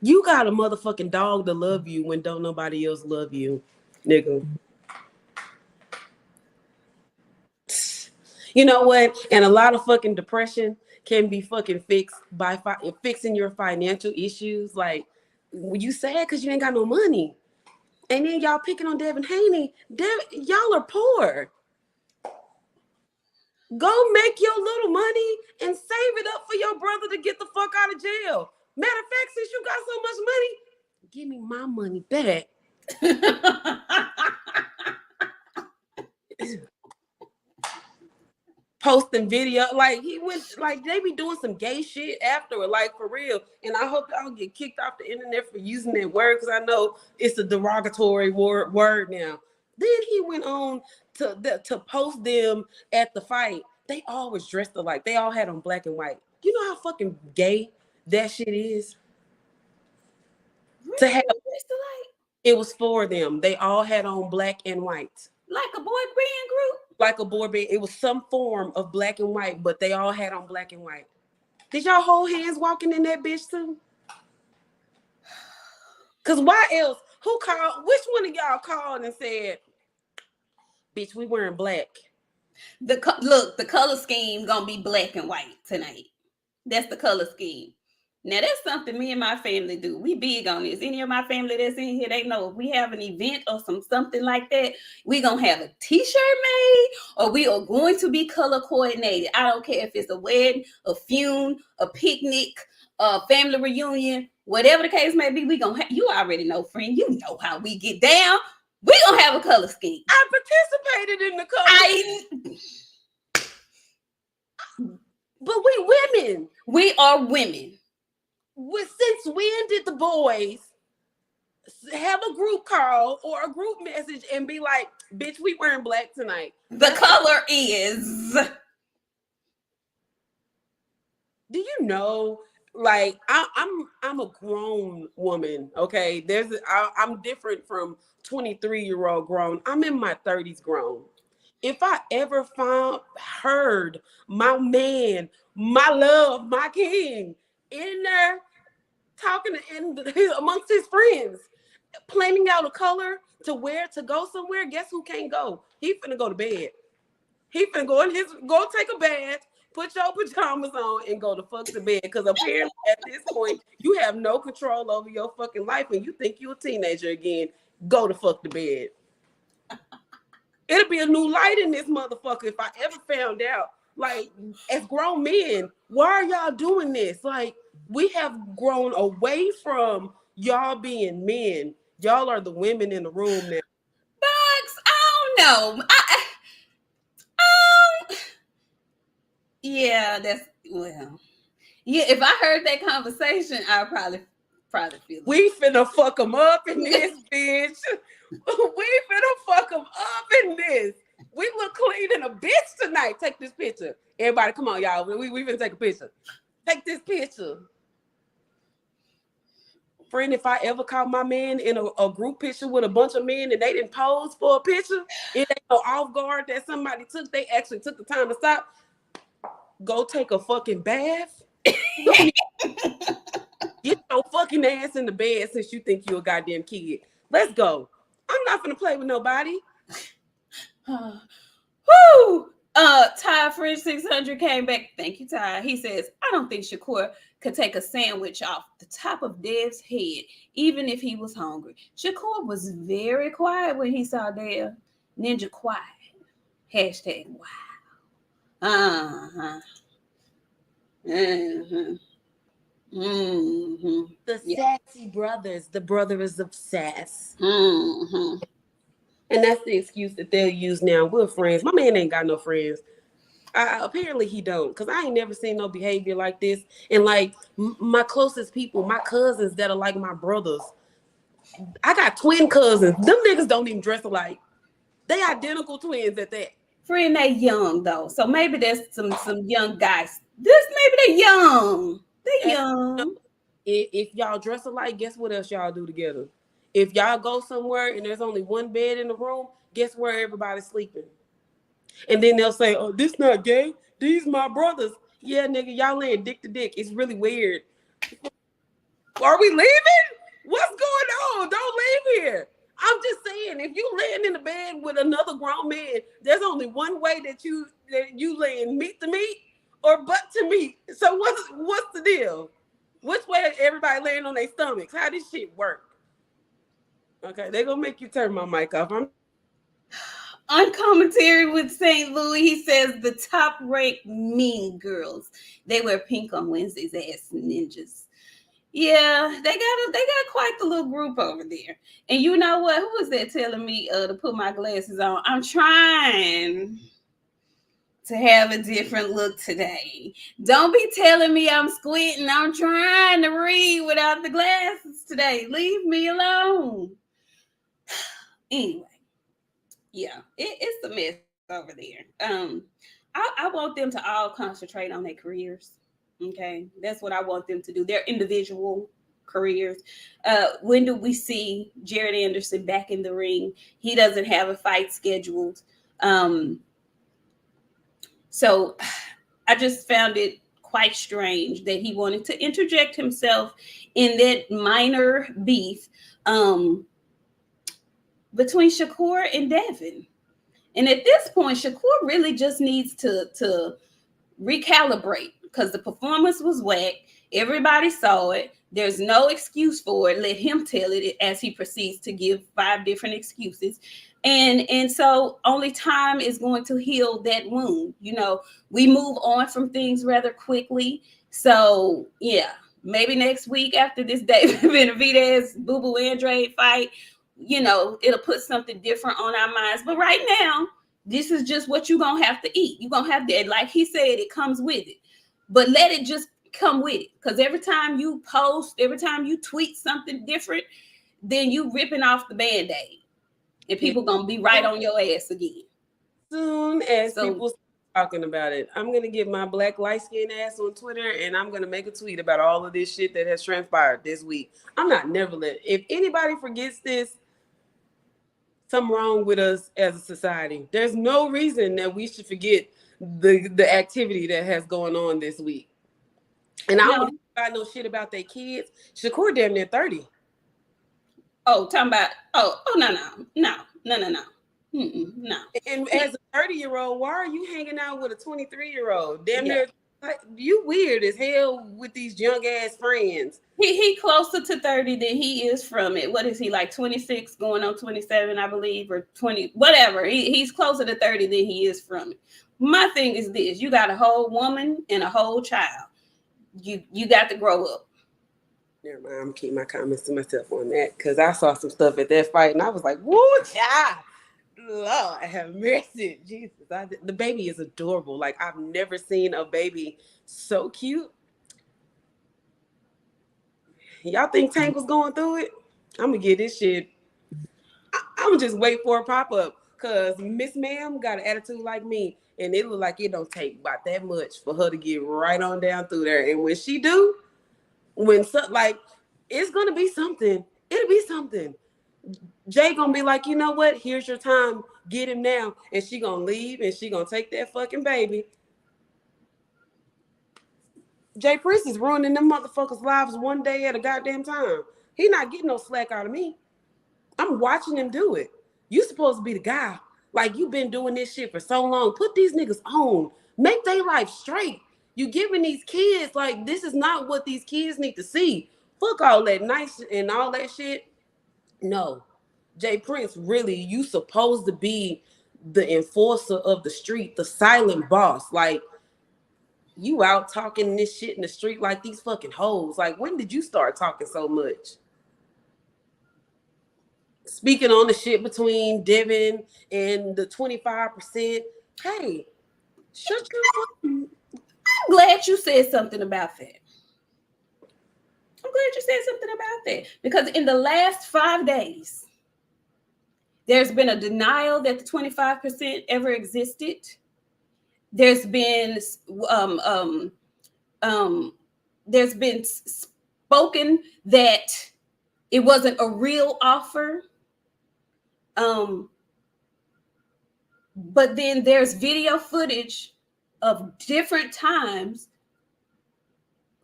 You got a motherfucking dog to love you when don't nobody else love you, nigga. You know what? And a lot of fucking depression can be fucking fixed by fixing your financial issues. Like, you sad because you ain't got no money. And then y'all picking on Devin Haney. Y'all are poor. Go make your little money and save it up for your brother to get the fuck out of jail. Matter of fact, since you got so much money, give me my money back. Posting video, like he went, like they be doing some gay shit after it, like for real. And I hope y'all get kicked off the internet for using that word, because I know it's a derogatory word now. Then he went on to post them at the fight. They all was dressed alike. They all had on black and white. You know how fucking gay that shit is? Really? To have it was for them. They all had on black and white. Like a boy band group? Like a boy band. It was some form of black and white, but they all had on black and white. Did y'all hold hands walking in that bitch too? Cause why else? Who called? Which one of y'all called and said, "Bitch, we wearing black"? Look, the color scheme gonna be black and white tonight. That's the color scheme. Now that's something me and my family do. We big on this. Any of my family that's in here, they know if we have an event or something like that, we gonna have a t-shirt made, or we are going to be color coordinated. I don't care if it's a wedding, a funeral, a picnic, a family reunion, whatever the case may be. We gonna you already know, friend. You know how we get down. We gonna have a color scheme. I participated in the color. But we women. We are women. Since when did the boys have a group call or a group message and be like, "Bitch, we wearing black tonight"? The color is. Do you know? Like I'm a grown woman. Okay, I'm different from 23-year-old grown. I'm in my 30s grown. If I ever heard my man, my love, my king in there talking amongst his friends, planning out a color to wear to go somewhere, guess who can't go? He finna go to bed. He finna go take a bath, put your pajamas on, and go to fuck to bed. Because apparently at this point, you have no control over your fucking life and you think you're a teenager again. Go to fuck to bed. It'll be a new light in this motherfucker if I ever found out. Like, as grown men, why are y'all doing this? Like, we have grown away from y'all being men. Y'all are the women in the room now. Bugs, I don't know. Yeah, yeah. If I heard that conversation, I'd probably feel it. We finna fuck them up in this bitch. We finna fuck them up in this. We look clean in a bitch tonight. Take this picture. Everybody, come on, y'all. We finna take a picture. Take this picture. Friend, if I ever caught my man in a group picture with a bunch of men and they didn't pose for a picture, it ain't no off guard that somebody took. They actually took the time to stop. Go take a fucking bath. Get your fucking ass in the bed since you think you're a goddamn kid. Let's go. I'm not gonna play with nobody. Woo! Ty French 600 came back. Thank you, Ty. He says, I don't think Shakur could take a sandwich off the top of Dev's head, even if he was hungry. Shakur was very quiet when he saw Dev. Ninja quiet. Hashtag wow. Uh-huh. Mm-hmm. Mm-hmm. The sassy brothers, the brothers of sass. Mm-hmm. And that's the excuse that they'll use now. We're friends. My man ain't got no friends. Apparently he don't, because I ain't never seen no behavior like this. And like my closest people, my cousins that are like my brothers. I got twin cousins. Them niggas don't even dress alike. They identical twins at that. Friend, they young though, so maybe there's some young guys. Maybe they young. They young. If y'all dress alike, guess what else y'all do together? If y'all go somewhere and there's only one bed in the room, guess where everybody's sleeping? And then they'll say, "Oh, this not gay. These my brothers." Yeah, nigga, y'all laying dick to dick. It's really weird. Are we leaving? What's going on? Don't leave here. I'm just saying, if you laying in the bed with another grown man, there's only one way that you laying meat to meat or butt to meat. So what's the deal? Which way everybody laying on their stomachs? How this shit work? Okay, they're gonna make you turn my mic off. On commentary with St. Louis, he says the top ranked mean girls. They wear pink on Wednesdays, ass ninjas. Yeah, they got quite the little group over there. And you know what? Who was that telling me to put my glasses on? I'm trying to have a different look today. Don't be telling me I'm squinting. I'm trying to read without the glasses today. Leave me alone. Anyway, yeah, it's a mess over there. I want them to all concentrate on their careers. Okay, that's what I want them to do. Their individual careers. When do we see Jared Anderson back in the ring? He doesn't have a fight scheduled. So I just found it quite strange that he wanted to interject himself in that minor beef between Shakur and Devin. And at this point, Shakur really just needs to recalibrate because the performance was whack. Everybody saw it. There's no excuse for it. Let him tell it as he proceeds to give 5 different excuses. And so only time is going to heal that wound. You know, we move on from things rather quickly. So yeah, maybe next week after this David Benavidez Boo Boo Andrade fight, you know, it'll put something different on our minds. But right now, this is just what you're going to have to eat. You're going to have to, like he said, it comes with it. But let it just come with it. Because every time you post, every time you tweet something different, then you ripping off the Band-Aid. And people going to be right on your ass again. Soon as people start talking about it, I'm going to get my black light-skinned ass on Twitter and I'm going to make a tweet about all of this shit that has transpired this week. I'm not never let. If anybody forgets this, something wrong with us as a society. There's no reason that we should forget the activity that has going on this week. And I don't know shit about their kids. Shakur damn near 30. Oh, talking about, no. No. And as a 30-year-old, why are you hanging out with a 23-year-old? Damn near, like, you weird as hell with these young ass friends. He closer to 30 than he is from it. What is he, like 26 going on 27, I believe, or 20, whatever. He's closer to 30 than he is from it. My thing is this: you got a whole woman and a whole child. You got to grow up. Never mind, I'm gonna keep my comments to myself on that because I saw some stuff at that fight and I was like, woo, child. Lord have mercy. Jesus. The baby is adorable. Like, I've never seen a baby so cute. Y'all think Tank was going through it? I'm gonna get this shit. I'm gonna just wait for a pop-up because Miss Ma'am got an attitude like me, and it look like it don't take about that much for her to get right on down through there. And when she do, it's gonna be something. It'll be something. Jay gonna be like, you know what? Here's your time. Get him now. And she gonna leave and she gonna take that fucking baby. Jay Prince is ruining them motherfuckers' lives one day at a goddamn time. He not getting no slack out of me. I'm watching him do it. You supposed to be the guy. Like, you've been doing this shit for so long. Put these niggas on. Make their life straight. You giving these kids, like, this is not what these kids need to see. Fuck all that nice and all that shit. No. Jay Prince, really, you supposed to be the enforcer of the street, the silent boss. Like, you out talking this shit in the street like these fucking hoes. Like, when did you start talking so much? Speaking on the shit between Devin and the 25%. Hey, shut your fucking... I'm glad you said something about that. I'm glad you said something about that. Because in the last 5 days, there's been a denial that the 25% ever existed. There's been there's been spoken that it wasn't a real offer. But then there's video footage of different times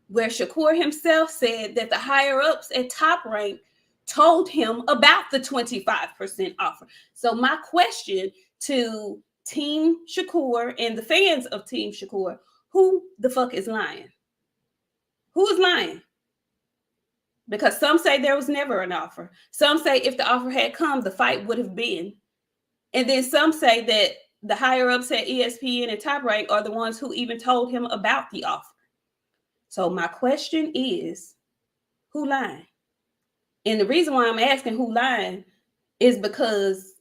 where Shakur himself said that the higher ups at Top Rank told him about the 25% offer. So my question to Team Shakur and the fans of Team Shakur, who the fuck is lying? Who is lying? Because some say there was never an offer. Some say if the offer had come, the fight would have been. And then some say that the higher ups at ESPN and Top Rank are the ones who even told him about the offer. So my question is, who lying? And the reason why I'm asking who lying is because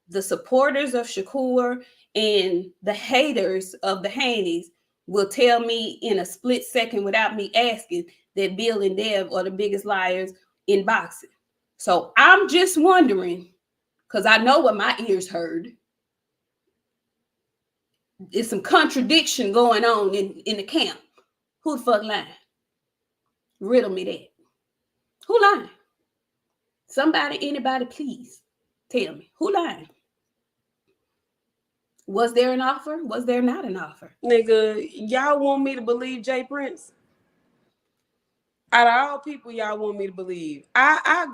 the supporters of Shakur and the haters of the Haneys will tell me in a split second without me asking that Bill and Dev are the biggest liars in boxing. So I'm just wondering, because I know what my ears heard. There's some contradiction going on in the camp. Who the fuck lying? Riddle me that. Who lying? Somebody, anybody, please tell me. Who lying? Was there an offer? Was there not an offer? Nigga, y'all want me to believe Jay Prince? Out of all people y'all want me to believe, I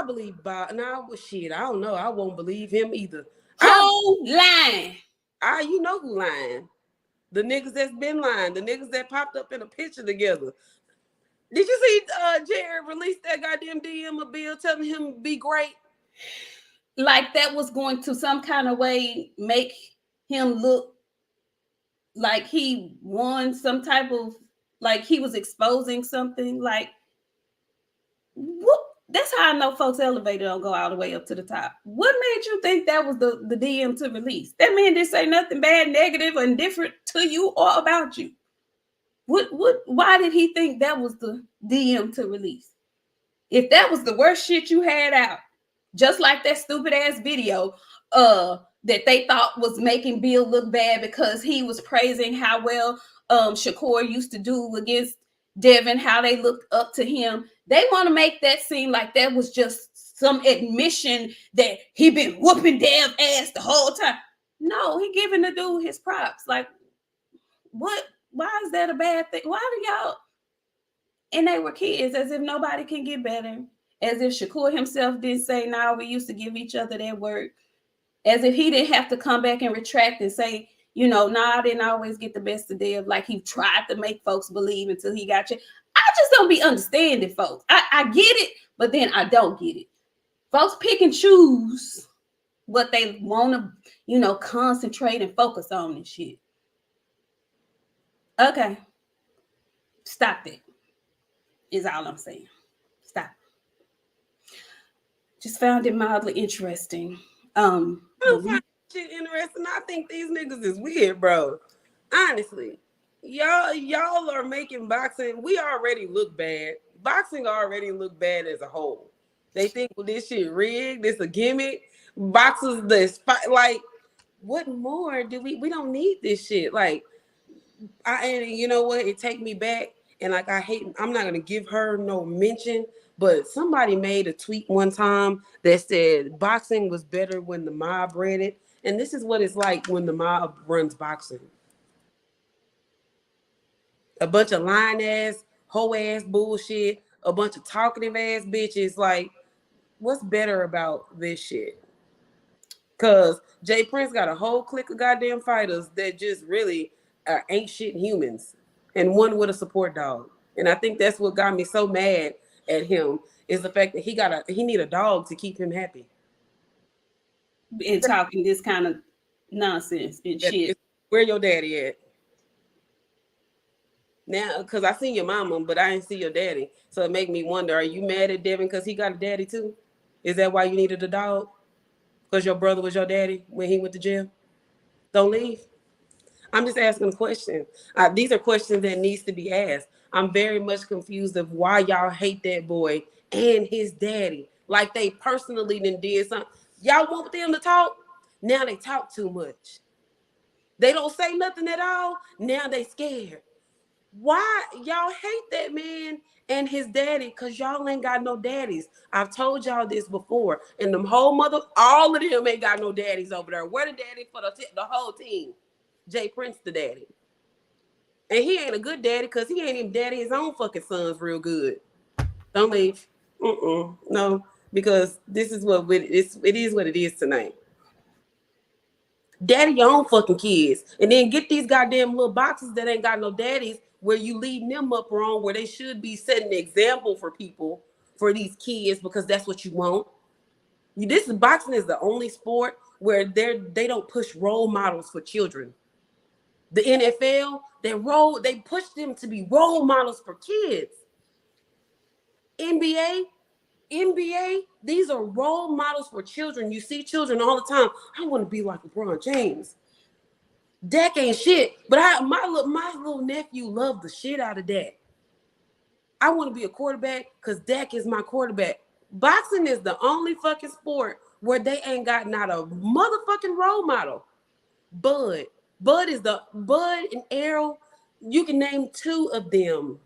believe Bob. Now, shit, I don't know. I won't believe him either. Who lying? You know who lying. The niggas that's been lying. The niggas that popped up in a picture together. Did you see Jared release that goddamn DM of Bill telling him to be great? Like that was going to some kind of way make him look like he won some type of, like he was exposing something. Like, what? That's how I know folks elevator don't go all the way up to the top. What made you think that was the DM to release? That man didn't say nothing bad, negative, or indifferent to you or about you. Why did he think that was the DM to release? If that was the worst shit you had out, just like that stupid ass video that they thought was making Bill look bad because he was praising how well Shakur used to do against Devin, how they looked up to him. They want to make that seem like that was just some admission that he been whooping Dev ass the whole time. No, he giving the dude his props. Like, what? Why is that a bad thing? Why do y'all? And they were kids, as if nobody can get better. As if Shakur himself didn't say, "Nah, we used to give each other that word." As if he didn't have to come back and retract and say, you know, "Nah, I didn't always get the best of Dev," like he tried to make folks believe until he got you. I just don't be understanding folks. I get it, but then I don't get it. Folks pick and choose what they want to, you know, concentrate and focus on and shit. Okay. Stop it. Is all I'm saying. Stop. Just found it mildly interesting. I don't find shit interesting. I think these niggas is weird, bro. Honestly, y'all are making boxing. We already look bad. Boxing already look bad as a whole. They think, well, this shit rigged. This a gimmick. Boxers, this like, what more do we? We don't need this shit. Like, and you know what? It take me back. And like, I'm not gonna give her no mention, but somebody made a tweet one time that said boxing was better when the mob ran it. And this is what it's like when the mob runs boxing. A bunch of lying ass, hoe ass bullshit, a bunch of talkative ass bitches. Like, what's better about this shit? Cause Jay Prince got a whole clique of goddamn fighters that just really ain't shit humans, and one with a support dog. And I think that's what got me so mad at him is the fact that he need a dog to keep him happy. And talking this kind of nonsense and shit. Where your daddy at? Now, because I seen your mama, but I didn't see your daddy. So it make me wonder, are you mad at Devin because he got a daddy too? Is that why you needed a dog? Because your brother was your daddy when he went to jail? Don't leave. I'm just asking a question. These are questions that needs to be asked. I'm very much confused of why y'all hate that boy and his daddy. Like they personally did something. Y'all want them to talk? Now they talk too much. They don't say nothing at all. Now they scared. Why y'all hate that man and his daddy? Because y'all ain't got no daddies. I've told y'all this before. And them whole all of them ain't got no daddies over there. Where the daddy for the whole team? Jay Prince the daddy. And he ain't a good daddy because he ain't even daddy his own fucking sons real good. Don't leave. No, because this is what it is what it is tonight. Daddy your own fucking kids. And then get these goddamn little boxes that ain't got no daddies where you leading them up wrong, where they should be setting an example for people, for these kids, because that's what you want. Boxing is the only sport where they don't push role models for children. The NFL, they push them to be role models for kids. NBA, these are role models for children. You see children all the time. I want to be like LeBron James. Dak ain't shit, but my little nephew loved the shit out of Dak. I want to be a quarterback because Dak is my quarterback. Boxing is the only fucking sport where they ain't got not a motherfucking role model. Bud and Errol. You can name two of them.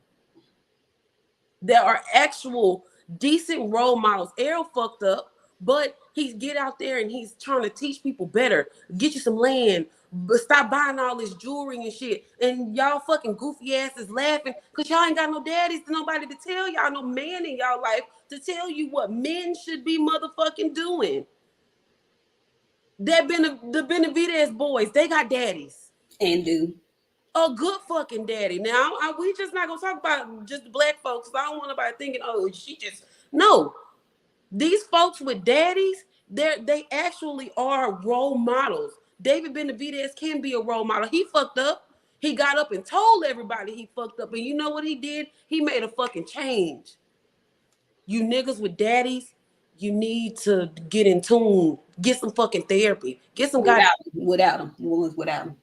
There are actual decent role models. Errol fucked up, but he's get out there and he's trying to teach people better. Get you some land, but stop buying all this jewelry and shit. And y'all fucking goofy asses laughing because y'all ain't got no daddies, nobody to tell y'all, no man in y'all life to tell you what men should be motherfucking doing. The Benavidez boys, they got daddies. And do. A good fucking daddy. Now, we just not gonna talk about just the black folks. I don't want nobody thinking, oh, she just no. These folks with daddies, they actually are role models. David Benavidez can be a role model. He fucked up. He got up and told everybody he fucked up. And you know what he did? He made a fucking change. You niggas with daddies, you need to get in tune. Get some fucking therapy. Get some guys without them. The ones without them.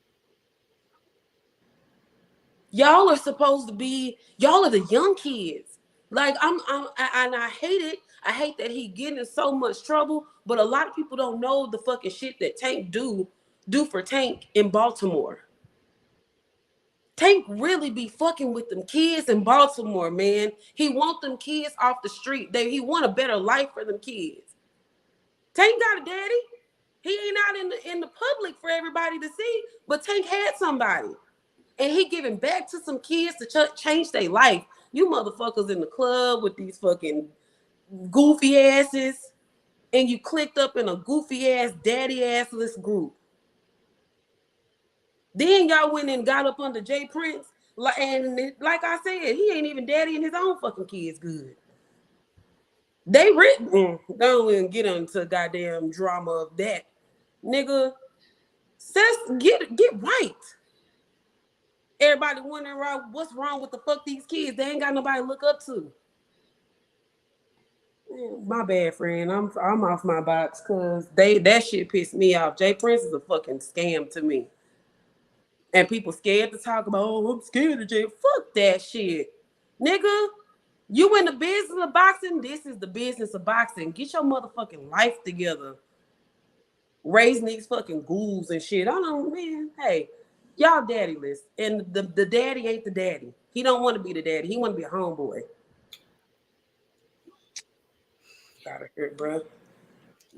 Y'all are supposed to be. Y'all are the young kids. Like I hate it. I hate that he getting in so much trouble. But a lot of people don't know the fucking shit that Tank do for Tank in Baltimore. Tank really be fucking with them kids in Baltimore, man. He want them kids off the street. He want a better life for them kids. Tank got a daddy. He ain't out in the public for everybody to see. But Tank had somebody. And he giving back to some kids to change their life. You motherfuckers in the club with these fucking goofy asses, and you clicked up in a goofy ass, daddy assless group. Then y'all went and got up under Jay Prince, and like I said, he ain't even daddy and his own fucking kids good. They written. Don't even get into goddamn drama of that, nigga. Get right. Everybody wondering what's wrong with the fuck these kids. They ain't got nobody to look up to. My bad, friend. I'm off my box because that shit pissed me off. Jay Prince is a fucking scam to me. And people scared to talk about, oh, I'm scared of Jay. Fuck that shit. Nigga, you in the business of boxing? This is the business of boxing. Get your motherfucking life together. Raising these fucking ghouls and shit. I don't know, man. Hey. Y'all daddyless, and the daddy ain't the daddy. He don't want to be the daddy. He want to be a homeboy. Gotta hear, bro.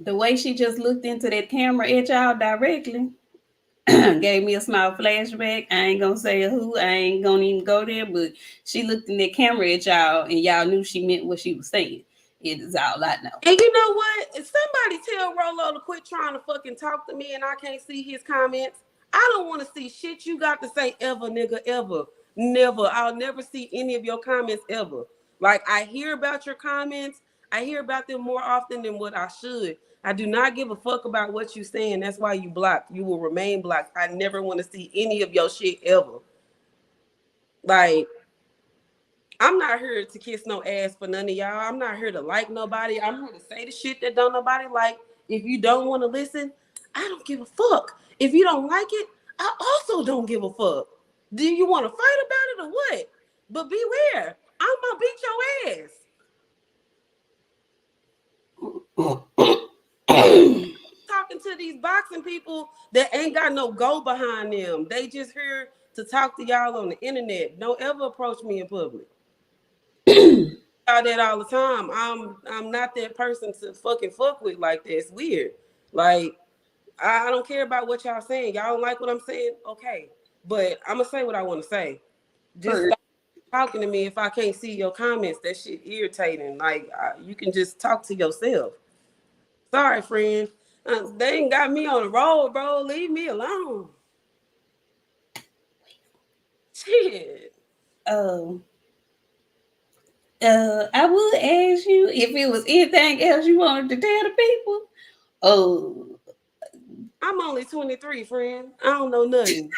The way she just looked into that camera at y'all directly gave me a small flashback. I ain't gonna say who. I ain't gonna even go there, but she looked in that camera at y'all, and y'all knew she meant what she was saying. It is all I know. And you know what? If somebody tell Rolo to quit trying to fucking talk to me and I can't see his comments, I don't want to see shit you got to say ever, nigga, ever. Never. I'll never see any of your comments ever. Like, I hear about your comments. I hear about them more often than what I should. I do not give a fuck about what you saying. That's why you blocked. You will remain blocked. I never want to see any of your shit ever. Like, I'm not here to kiss no ass for none of y'all. I'm not here to like nobody. I'm here to say the shit that don't nobody like. If you don't want to listen, I don't give a fuck. If you don't like it, I also don't give a fuck. Do you want to fight about it or what? But beware, I'm gonna beat your ass. Talking to these boxing people that ain't got no go behind them. They just here to talk to y'all on the internet. Don't ever approach me in public. That all the time. I'm not that person to fucking fuck with like that. It's weird. Like, I don't care about what y'all saying. Y'all don't like what I'm saying? Okay. But I'm gonna say what I want to say. Just stop talking to me if I can't see your comments. That shit irritating. Like, you can just talk to yourself. Sorry, friend. They ain't got me on the road, bro. Leave me alone. Shit. I would ask you if it was anything else you wanted to tell the people. Oh, I'm only 23, friend. I don't know nothing.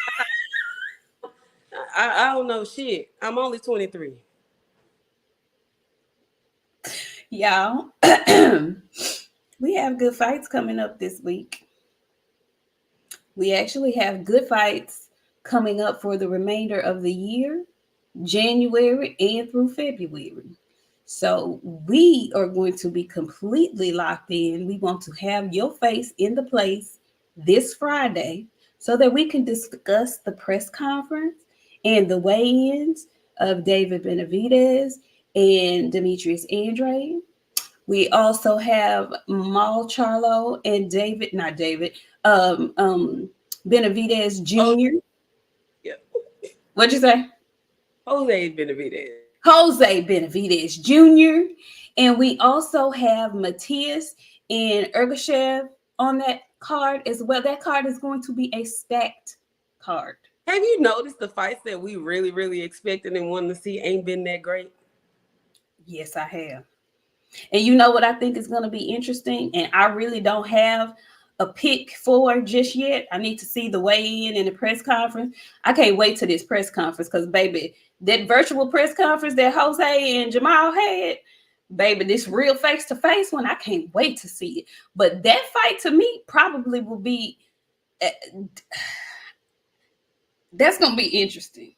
I don't know shit. I'm only 23. y'all, we have good fights coming up this week. We actually have good fights coming up for the remainder of the year, January and through February. So we are going to be completely locked in. We want to have your face in the place this Friday so that we can discuss the press conference and the weigh-ins of David Benavidez and Demetrius Andrade. We also have Mal Charlo and Benavidez Jr. Yeah. What'd you say? Jose Benavidez. Jose Benavidez Jr. And we also have Matias and Ergashev on that card as well. That card is going to be a stacked card. Have you noticed the fights that we really, really expected and wanted to see ain't been that great? Yes, I have. And you know what I think is going to be interesting? And I really don't have a pick for just yet. I need to see the weigh-in and the press conference. I can't wait to this press conference because, baby, that virtual press conference that Jose and Jamal had, baby, this real face-to-face one, I can't wait to see it. But that fight to me probably will be, that's going to be interesting.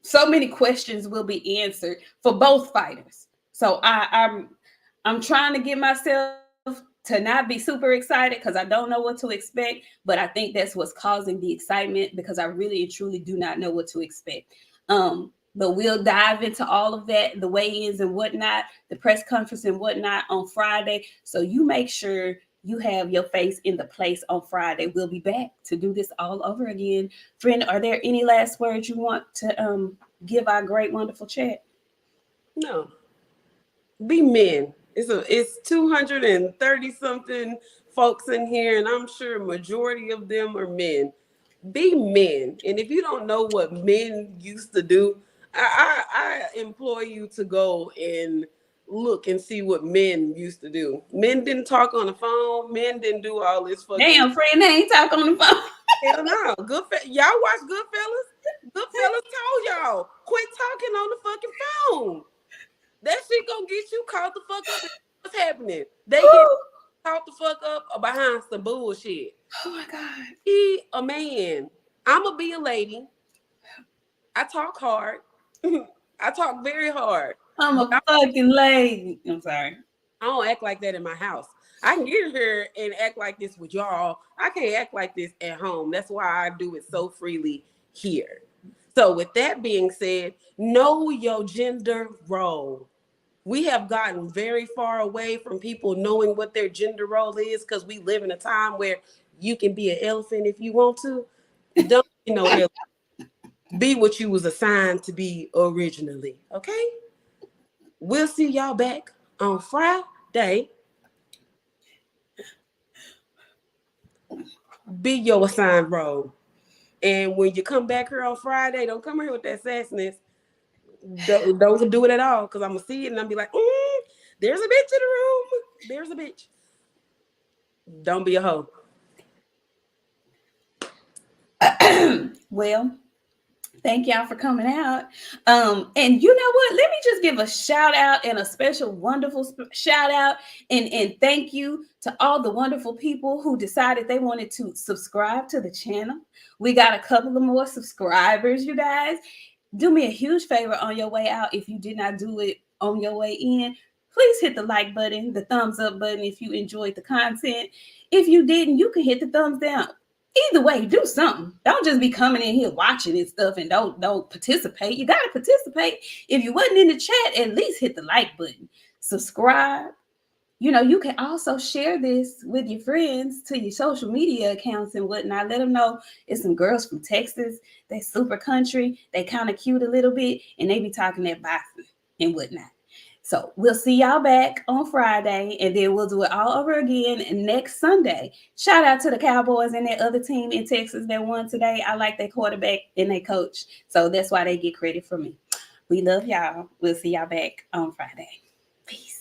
So many questions will be answered for both fighters. So I'm trying to get myself to not be super excited because I don't know what to expect, but I think that's what's causing the excitement because I really and truly do not know what to expect. But we'll dive into all of that, the weigh-ins and whatnot, the press conference and whatnot on Friday. So you make sure you have your face in the place on Friday. We'll be back to do this all over again. Friend, are there any last words you want to give our great, wonderful chat? No. Be men. It's 230 something folks in here, and I'm sure majority of them are men. Be men. And if you don't know what men used to do, I implore you to go and look and see what men used to do. Men didn't talk on the phone. Men didn't do all this fucking. Damn, friend, they ain't talk on the phone. Hell no. Y'all watch Goodfellas? Goodfellas told y'all, quit talking on the fucking phone. That shit gonna get you caught the fuck up. What's happening? They get caught the fuck up or behind some bullshit. Oh my God. Be a man. I'ma be a lady. I talk hard. I talk very hard. I'm a fucking lady. I'm sorry. I don't act like that in my house. I can get here and act like this with y'all. I can't act like this at home. That's why I do it so freely here. So with that being said, know your gender role. We have gotten very far away from people knowing what their gender role is because we live in a time where you can be an elephant if you want to. Don't be no elephant. Be what you was assigned to be originally, okay? We'll see y'all back on Friday, be your assigned role. And when you come back here on Friday, don't come here with that sassiness. Don't do it at all, because I'm going to see it and I'll be like, there's a bitch in the room. There's a bitch. Don't be a hoe. Well, thank y'all for coming out. And you know what? Let me just give a shout out and a special, wonderful shout out and thank you to all the wonderful people who decided they wanted to subscribe to the channel. We got a couple of more subscribers, you guys. Do me a huge favor on your way out. If you did not do it on your way in, please hit the like button, the thumbs up button if you enjoyed the content. If you didn't, you can hit the thumbs down. Either way, do something. Don't just be coming in here watching and stuff and don't participate. You gotta participate. If you wasn't in the chat, at least hit the like button. Subscribe. You know, you can also share this with your friends to your social media accounts and whatnot. Let them know it's some girls from Texas. They super country. They kind of cute a little bit, and they be talking that boxing and whatnot. So we'll see y'all back on Friday, and then we'll do it all over again next Sunday. Shout out to the Cowboys and that other team in Texas that won today. I like their quarterback and their coach, so that's why they get credit from me. We love y'all. We'll see y'all back on Friday. Peace.